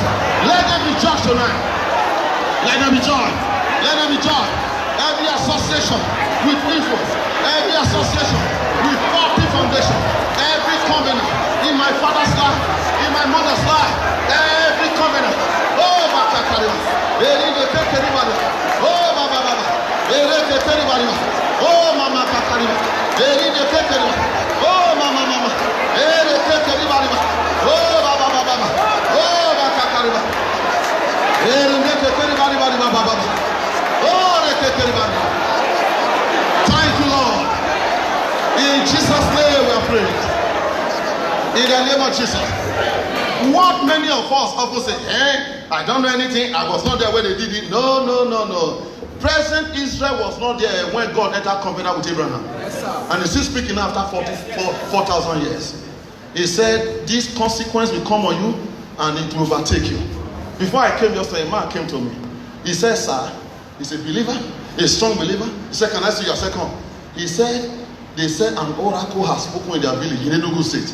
Let them be judged tonight. Let them be judged. Let them be judged. Every association with evil, every association with faulty foundation, every covenant in my father's life, in my mother's life, every covenant. Oh, Makakarima. Oh, Baba Baba. Oh, Mama Kakarima. Oh, Mama Mama. Oh, Baba Baba. Oh, Makakarima. Thank you, Lord. In Jesus' name we are praying. In the name of Jesus. What many of us often say, I don't know anything, I was not there when they did it. No. Present Israel was not there when God entered covenant with Abraham. Yes, and he's still speaking after 4,000 years. He said, this consequence will come on you and it will overtake you. Before I came yesterday, a man came to me. He said, sir, he's a believer, a strong believer. He said, can I see your second? He said, they said an oracle has spoken in their village in Enugu State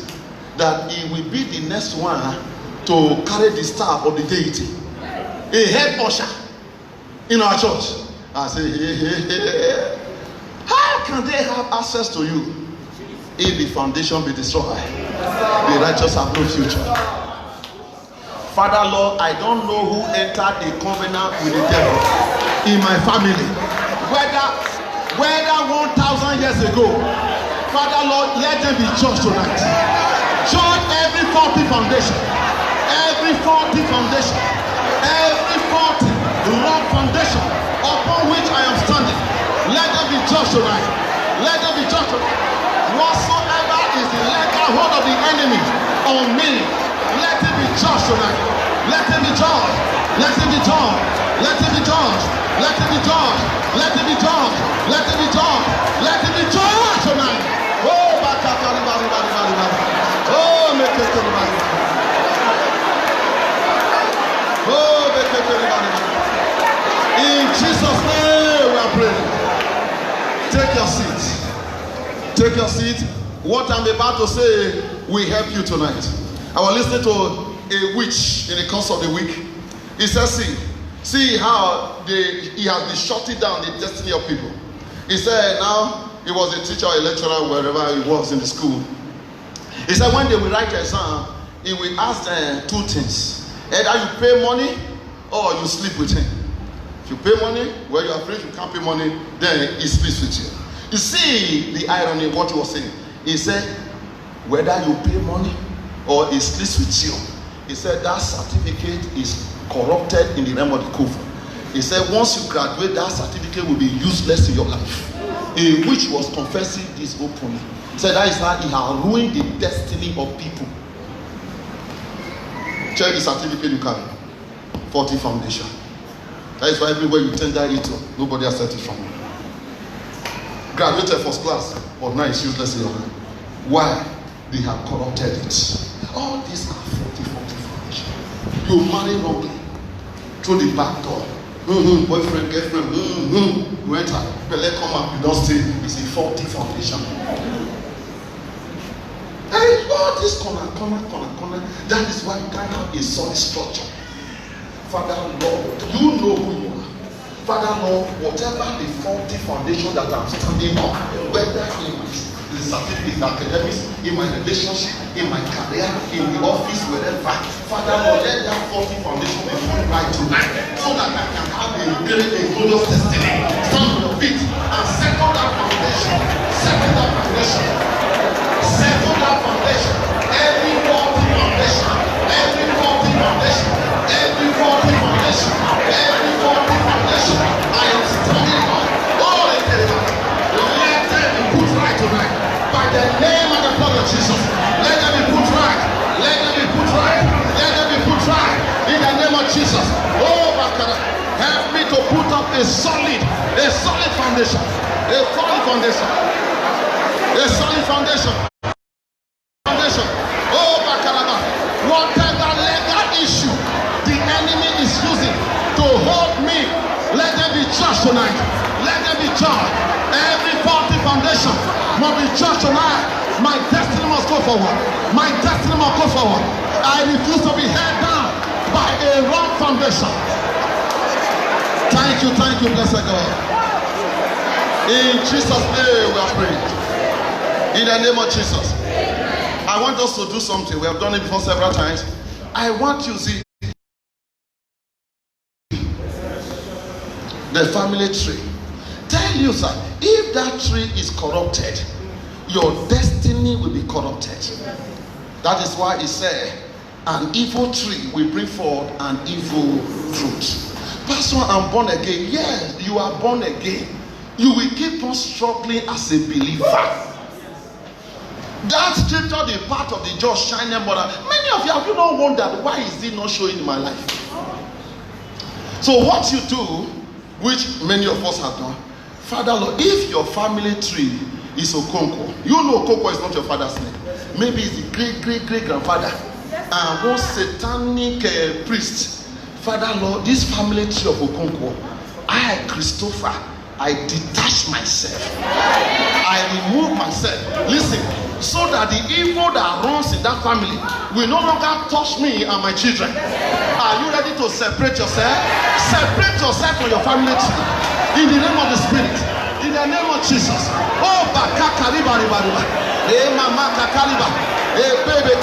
that he will be the next one to carry the staff of the deity. A head usher in our church. I say, hey. How can they have access to you if the foundation be destroyed? The righteous have no future. Father Lord, I don't know who entered the covenant with the devil in my family. Whether 1,000 years ago, Father Lord, let them be judged tonight. Judge every faulty foundation, every faulty foundation, every faulty wrong foundation upon which I am standing. Let them be judged tonight. Let them be judged tonight. Whatsoever is the legal hold of the enemy on me, let it be judged tonight. Let it be judged. Let it be judged. Let it be judged. Let it be judged. Let it be judged. Let it be judged. Let it be judged tonight. Oh, oh, make it to the body. Oh, make it to the body. In Jesus' name we are praying. Take your seat. Take your seat. What I'm about to say will help you tonight. I was listening to a witch in the course of the week. He says, see how he has been shutting down the destiny of people. He said now he was a teacher or a lecturer wherever he was in the school. He said when they will write an exam, he will ask them two things. Either you pay money or you sleep with him. If you pay money, well, you are free. If you can't pay money, then he sleeps with you. You see the irony of what he was saying. He said whether you pay money or he sleeps with you, he said that certificate is corrupted in the realm of the Kufa. He said once you graduate, that certificate will be useless in your life. A witch was confessing this openly. He said that is how he has ruined the destiny of people. Check the certificate you carry. 40 foundation. That is why everywhere you tender it to, nobody has set it from you. Graduated first class, but now it's useless in your life. Why? They have corrupted it. All these are 40 foundation. You marry wrongly through the back door. Boyfriend, girlfriend, you enter, Pele come up, you don't stay. It's a 40 foundation. And all this corner. That is why you can't have a solid structure. Father Lord, you know who you are. Father Lord, whatever the faulty foundation that I'm standing on, whether in the certificate, academics, in my relationship, in my career, in the office, wherever, Father Lord, let that faulty foundation be put right tonight, so that I can have a great and glorious destiny. Stand on your feet and settle that foundation. Settle that foundation. Settle that foundation. Every faulty foundation. Every faulty foundation. Every faulty foundation. Every faulty foundation. I am standing on solid foundation. A solid foundation. A solid foundation. Oh, Bakalaba. Whatever legal issue the enemy is using to hold me, let them be judged tonight. Let them be judged. Every faulty foundation must be judged tonight. My destiny must go forward. My destiny must go forward. I refuse to be held down by a wrong foundation. Thank you, blessed God. In Jesus' name we are praying. In the name of Jesus. I want us to do something. We have done it before several times. I want you to see the family tree. Tell you, sir, if that tree is corrupted, your destiny will be corrupted. That is why he said, an evil tree will bring forth an evil fruit. Pastor, I'm born again. Yes, you are born again. You will keep on struggling as a believer. That scripture, the path of the just shining brother. Many of you have you not wondered why is it not showing in my life? So what you do, which many of us have done, Father Lord, if your family tree is Okonkwo, you know Okonkwo is not your father's name. Maybe it's the great grandfather and one satanic priest. Father Lord, this family tree of Okonkwo, I, Christopher, I detach myself. I remove myself. Listen, so that the evil that runs in that family will no longer touch me and my children. Are you ready to separate yourself? Separate yourself from your family tree. In the name of the Spirit. In the name of Jesus. Oh, Bakakariba riba riba. Eh, Mama Kakariba. Eh, baby,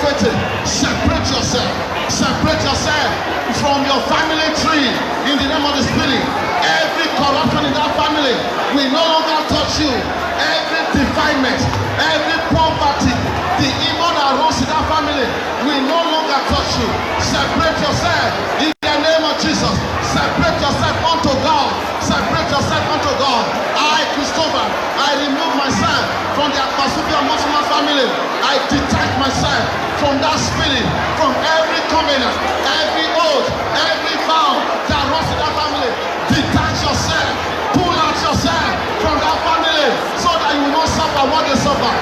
separate yourself. Separate yourself from your family tree. In the name of the Spirit. Every corruption in that family will no longer touch you. Every defilement, every poverty, the evil that runs in that family will no longer touch you. Separate yourself in the name of Jesus. Separate yourself unto God. Separate yourself unto God. I, Christopher, I remove myself from the Akpasubi and Muslim family. I detach myself from that spirit, from every covenant, every oath, every vow that runs in that family. Detach yourself, pull out yourself from that family so that you will not suffer what they suffer,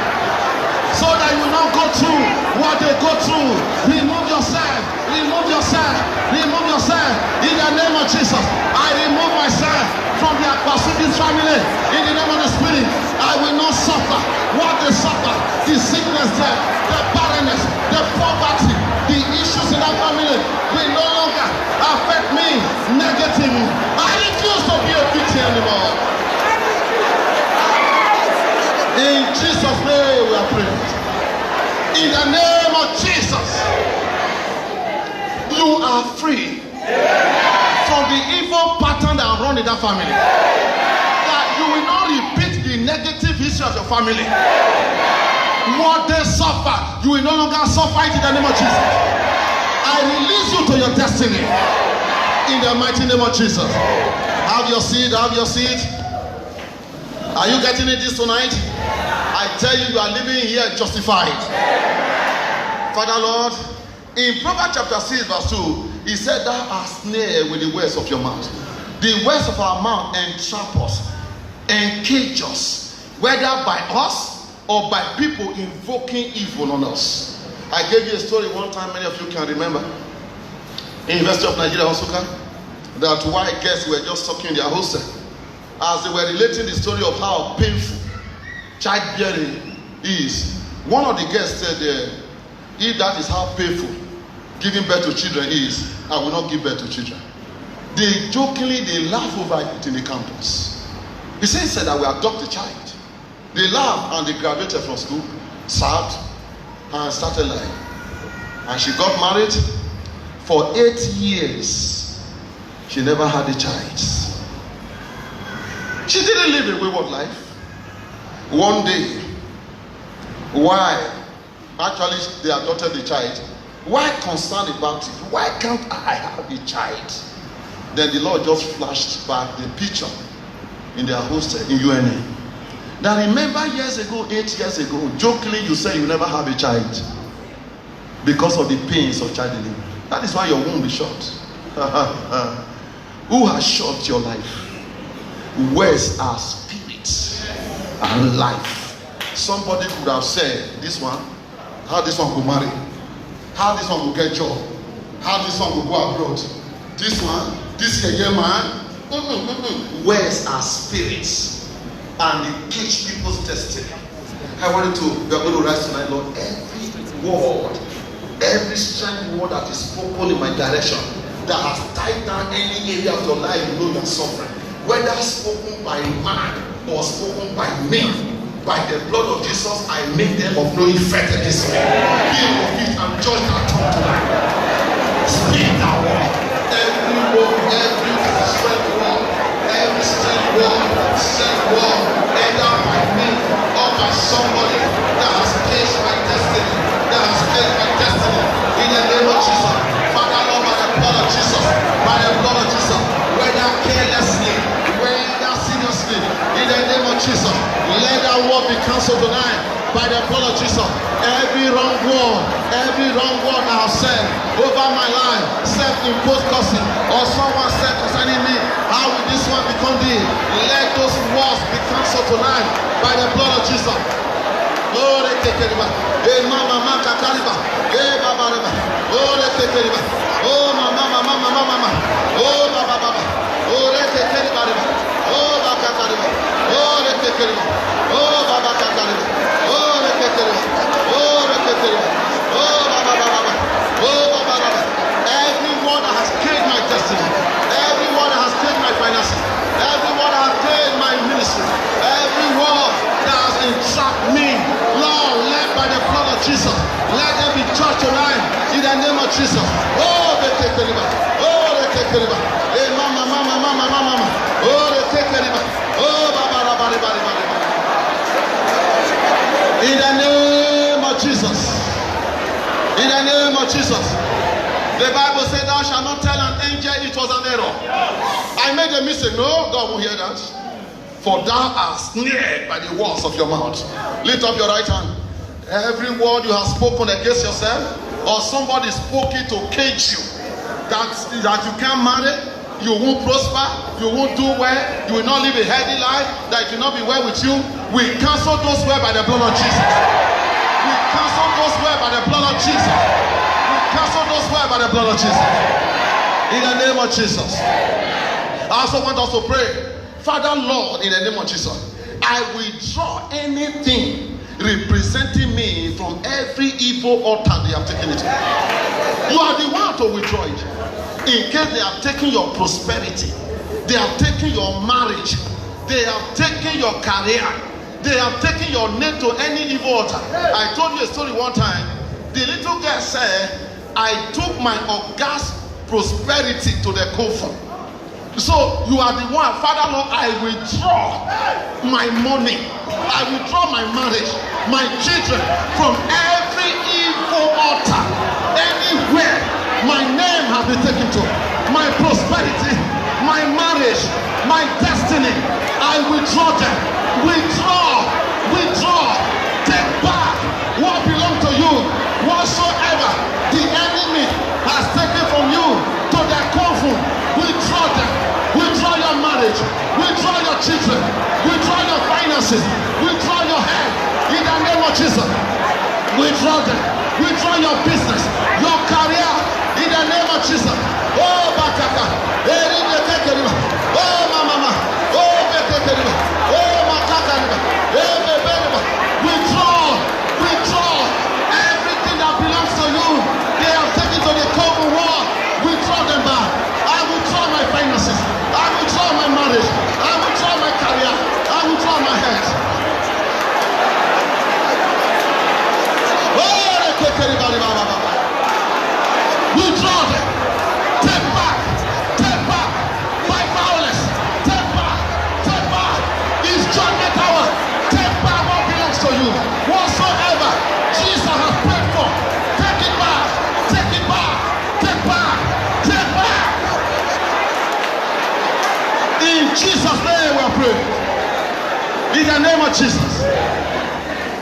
so that you will not go through what they go through. Remove yourself, remove yourself, remove yourself in the name of Jesus. I remove myself from the Akpasubi's family in the name of the Spirit. I will not suffer what they suffer, the sickness there, the barrenness, the poverty, the issues in that family will no longer affect me negatively. I refuse to be a victim anymore. In Jesus' name we are praying. In the name of Jesus, you are free from the evil pattern that run in that family. That you will not repeat the negative history of your family. What they suffer, you will no longer suffer it in the name of Jesus. I release you to your destiny in the mighty name of Jesus. Have your seat, have your seat. Are you getting it this tonight? I tell you, you are living here justified. Father Lord, in Proverbs chapter 6 verse 2, he said, thou art snared with the words of your mouth. The words of our mouth entrap us, encage us, whether by us or by people invoking evil on us. I gave you a story one time, many of you can remember. In University of Nigeria, Nsukka, that white guests were just talking in their hostel. As they were relating the story of how painful childbearing is. One of the guests said, if that is how painful giving birth to children is, I will not give birth to children. They jokingly, they laugh over it in the campus. He said that we adopt a child. They laughed and they graduated from school, served, and started life. And she got married. For 8 years, she never had a child. She didn't live a wayward life. One day, why? Actually, they adopted the child. Why concerned about it? Why can't I have a child? Then the Lord just flashed back the picture in their hostel in UNA. Now remember years ago, 8 years ago, jokingly you said you never have a child because of the pains of child delivery. That is why your womb is short. Who has shot your life? Words are spirit and life. Somebody could have said, this one, how this one go marry, how this one go get job, how this one go go abroad, this one, this year man. Words are spirits and they teach people's destiny. I wanted to, we are going to rise tonight, Lord. Every word, every strange word that is spoken in my direction that has tied down any area of your life, you know you are suffering. Whether spoken by man or spoken by me, by the blood of Jesus, I make them of no effect in this way. Be of it and judge that tongue tonight. Speak that word. Every word, every strange word, every strange word, either by me or by somebody that has placed my destiny, in the name of Jesus. Father, Lord, by the blood of Jesus, whether carelessly, whether seriously, in the name of Jesus, let that word be cancelled tonight by the blood of Jesus. Every wrong word I have said over my life, self-imposed cursing, or someone said concerning me, how will this one become thee? Let those words be cancelled tonight by the blood of Jesus. Oh, they take it back. Hey, mama, kakariba. Hey, baba, oh, they take it back. Oh, mama. Oh, baba. Oh, they take it back. Oh, baba, kakariba. Oh, they take it back. Oh, baba, kakariba. Oh, they take it back. Oh, they take it back. Oh, baba. Oh, baba. Everyone that has killed my destiny, everyone that has killed my finances, everyone that has killed my ministry, everyone that has entrapped me, Lord, let by the blood of Jesus, let them be judged tonight in the name of Jesus. Oh, they take it back. Oh, they take it back. Hey, mama. Oh, they take it back. Oh, baba. In the name of Jesus. In the name of Jesus. The Bible said, thou shalt not tell an angel it was an error. I made a mistake. No, God won't hear that. For thou art snared by the words of your mouth. Lift up your right hand. Every word you have spoken against yourself, or somebody spoken to cage you, that you can't marry, you won't prosper, you won't do well, you will not live a healthy life, that it will not be well with you. We cancel those words by the blood of Jesus. We cancel those words by the blood of Jesus. Cancel those words by the blood of Jesus. In the name of Jesus. I also want us to pray. Father, Lord, in the name of Jesus, I withdraw anything representing me from every evil altar they have taken it. You are the one to withdraw it. In case they have taken your prosperity, they have taken your marriage, they have taken your career, they have taken your name to any evil altar. I told you a story one time. The little girl said, I took my august prosperity to the coffin. So you are the one, Father Lord, I withdraw my money, I withdraw my marriage, my children from every evil altar. Anywhere my name has been taken to, my prosperity, my marriage, my destiny, I withdraw them. Withdraw, take back what belongs to you. Whatsoever the enemy has taken from you to their coffin, withdraw them. Withdraw your marriage, withdraw your children, withdraw your finances, withdraw your health in the name of Jesus. Withdraw them, withdraw your business, your career in the name of Jesus. Oh, Bakaka, oh, Mama, oh, Beketeriba, oh, Makaka, withdraw everything that belongs to you. They have taken to the common war. Withdraw them back. I withdraw my finances. I withdraw my marriage. I withdraw my career. I withdraw my health. Withdraw them. Take back by violence. Take back. It's judgment hour. Take back what belongs to you. Whatsoever Jesus has prayed for, take it back. In Jesus' name we are praying. In the name of Jesus.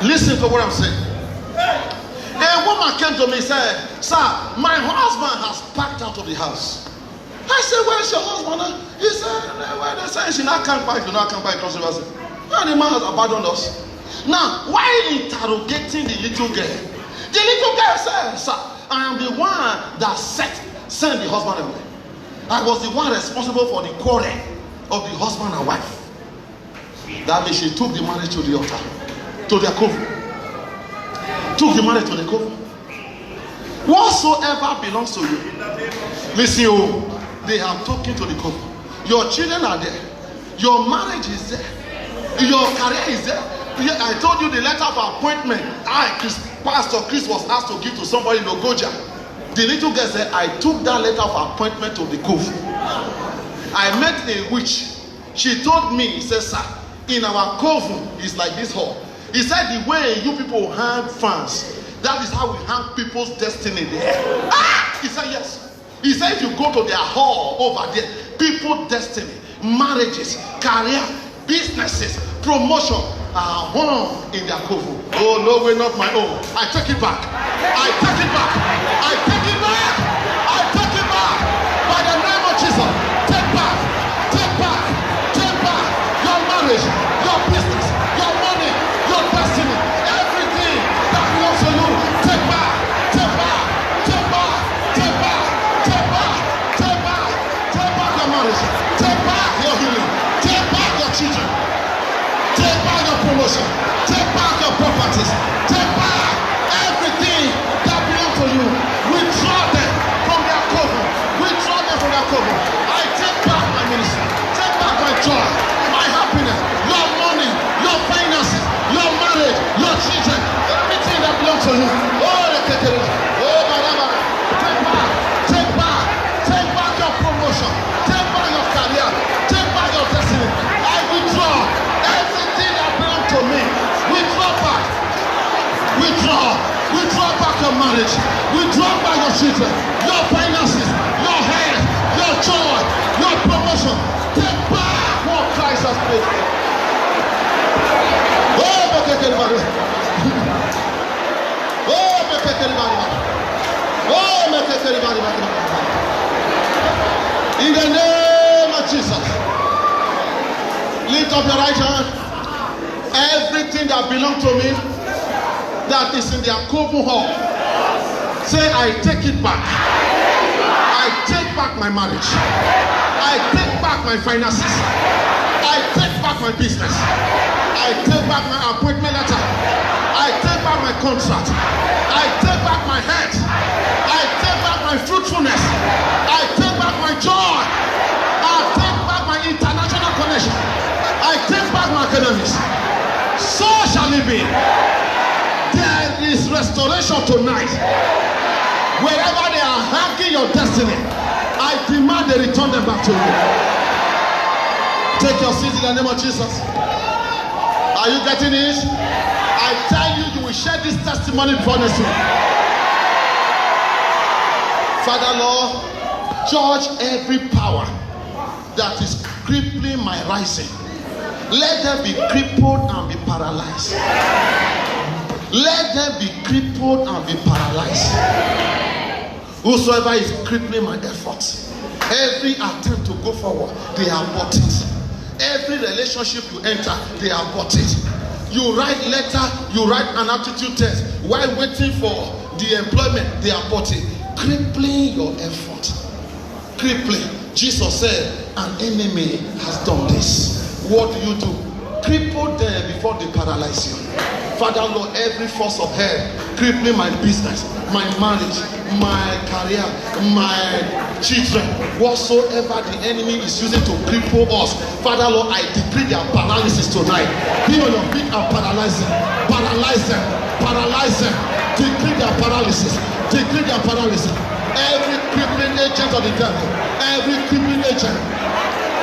Listen to what I'm saying. A woman came to me and said, sir, my husband has packed out of the house. I said, where's your husband? He said, well, they said she not come back. You not come back. And the man has abandoned us. Now, while interrogating the little girl said, sir, I am the one that sent the husband away. I was the one responsible for the quarrel of the husband and wife. That means she took the marriage to the altar, to the coven. Took the marriage to the coven. Whatsoever belongs to you, listen, they have taken to the coven. Your children are there. Your marriage is there. Your career is there. I told you the letter of appointment Pastor Chris was asked to give to somebody in Ogoja. The little girl said, I took that letter of appointment to the coven. I met a witch. She told me, he said, sir, in our coven, it's like this hall. He said, the way you people hang fans, that is how we hang people's destiny there. He said, yes. He said, if you go to their hall over there, people's destiny, marriages, career, businesses, promotion are hung in their coven. Oh, no way, not my own. I take it back. I take it back. I take it back. I take it back. By the name of Jesus, take back. Take back. Take back your marriage, your business, your money, your destiny, everything that belongs to you. Take back. Take back. Take back. Take back. Take back. Take back. Take back your marriage. Take back your healing. Take back your children. Take back your promotion. Take back your properties. Take back everything that belongs to you. Withdraw them from their coven. Withdraw them from their coven. I take back my ministry. Take back my joy, my happiness, your money, your finances, your marriage, your children, everything that belongs to you. Take back. Take back. Take back your promotion. Take back your career. Take back your destiny. I withdraw everything that belongs to me. Withdraw back. Withdraw. Withdraw back your marriage. Withdraw back your children, your finances, your health, your joy, your promotion. Take back what Christ has paid for. Oh, make everybody. Oh, make everybody. Oh, make everybody. In the name of Jesus, lift up your right hand. Everything that belongs to me, that is in their coven hall, say, I take it back. I take back my marriage. I take back my finances. I take back my business. I take back my appointment letter. I take back my contract. I take back my health. I take back my fruitfulness. I take back my joy. I take back my international connection. I take back my academics. So shall it be. There is restoration tonight. Wherever they are hanging your destiny, I demand they return them back to you. Take your seat in the name of Jesus. Are you getting it? I tell you, you will share this testimony before next week. Father Lord, judge every power that is crippling my rising. Let them be crippled and be paralyzed. Let them be crippled and be paralyzed. Whosoever is crippling my efforts, every attempt to go forward, they abort it. Every relationship you enter, they abort it. You write letter, you write an aptitude test while waiting for the employment, they abort it. Crippling your effort. Crippling. Jesus said, an enemy has done this. What do? Cripple them before they paralyze you. Father Lord, every force of hell crippling my business, my marriage, my career, my children, whatsoever the enemy is using to cripple us, Father Lord, I decree their paralysis tonight. Be on your feet and paralyze them. Paralyze them. Paralyze them. Decree their paralysis. Decree their paralysis. Every crippling agent of the devil, every crippling agent,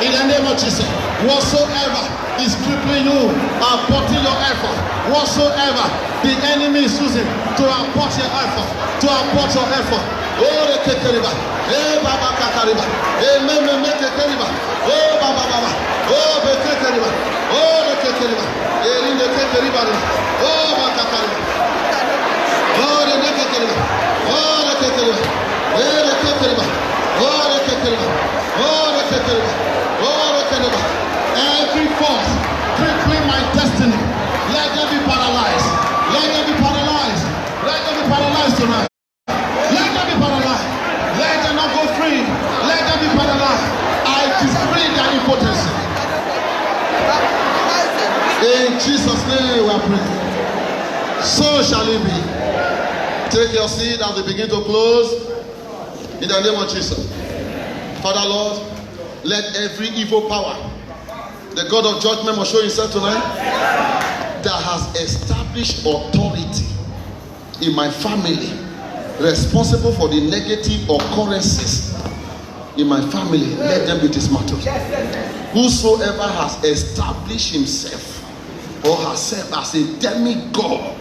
in the name of Jesus, whatsoever is crippling you, aborting your effort, whatsoever the enemy is using to abort your effort, to abort your effort. Oh, the Kekeriba, eh, Baba Kakariba, eh, Meme Kekeriba, oh, Baba Baba, oh, the Kekeriba, oh, the Kekeriba, eh, in the Kekeriba, oh, Baba Kakariba, oh, the Kekeriba, oh, the Kekeriba, eh, the Kekeriba, oh, the Kekeriba. name we are praying. So shall it be. Take your seat as we begin to close. In the name of Jesus. Father Lord, let every evil power, the God of judgment must show himself tonight, that has established authority in my family, responsible for the negative occurrences in my family, let them be dismantled. Whosoever has established himself or herself as a demigod,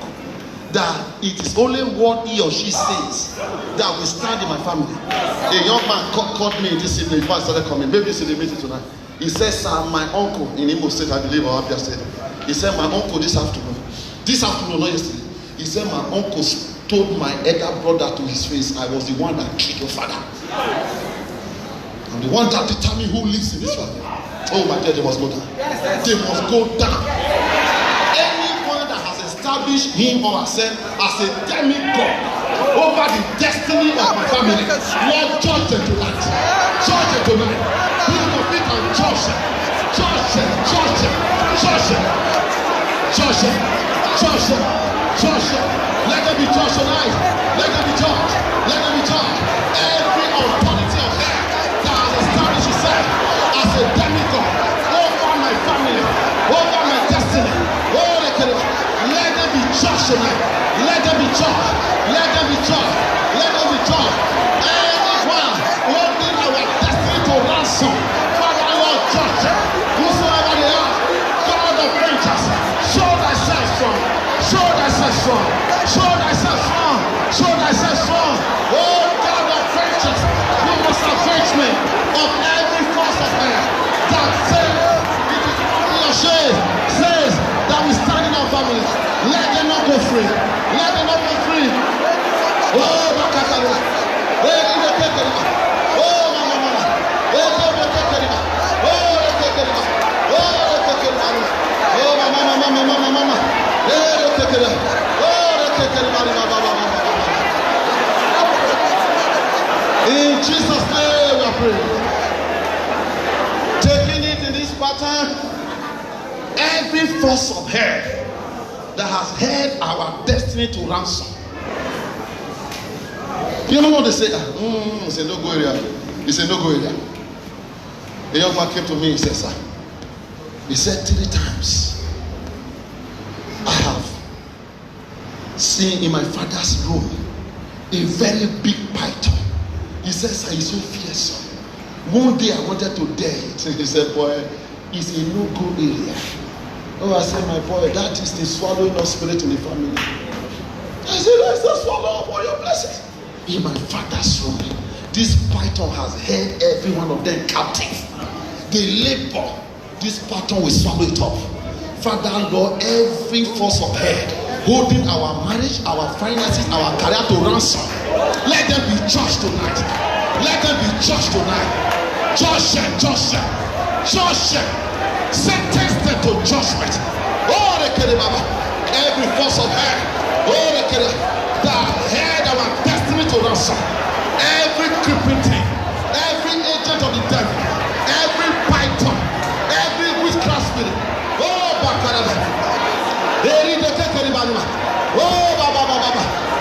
that it is only what he or she says that will stand in my family. A young man called me this evening before I started coming. Maybe you see the meeting tonight. He says, sir, my uncle in Imo State, I believe, or Abia State. He said, my uncle this afternoon, not yesterday. He said, my uncle told my elder brother to his face, I was the one that killed your father. I'm the one that determined who lives in this family. Oh my God, they must go down. They must go down. Anyone that has established him or herself as a demigod over the destiny of my family, Lord, judge them tonight. Judge them tonight. Build your feet and judge them. Judge them. Judge them. Judge them. Judge them. Judge them. Judge them. Let them be judged tonight. Let them be judged. Let them be judged. Every authority of hell that has established itself as a demigod over my family, over my destiny, let them be judged tonight. Let them be judged. Let them be judged. Let them be judged. Anyone holding our destiny to ransom, Father Lord, judge whosoever they are. God of vengeance, show thyself strong. Show thyself strong. Show thyself strong. Show thyself strong. Oh God of vengeance, you must avenge me of every force of hell that says it is only your shame says that we stand in our families. Let them not go free. Let them not go free. Oh, Bakakaro. Oh, Mama. Oh, Bakakaro. Oh, Mama. In Jesus' name we are praying. Taking it in this pattern, every force of hell that has held our destiny to ransom. You know what they say? It's a no-go area. It's a no-go area. A young man came to me and said, sir, he said 3 times, I have seen in my father's room a very big python. He said, sir, he's so fearsome. One day I wanted to dare it. He said, boy, it's a no-go area. Oh, I said, my boy, that is the swallowing of spirit in the family. I said, I said, swallow up all your blessings. In my father's room, this python has held every one of them captive. They labor. This python will swallow it up. Father, Lord, every force of hell holding our marriage, our finances, our career to ransom, let them be judged tonight. Let them be judged tonight. Judge them, judge them, judge them. Sentence them to judgment. Oh, every force of hell, that held our destiny to ransom, every creeping thing, every agent of the devil, every python, every witchcraft spirit. Oh, Bakaraba. Oh, Baba.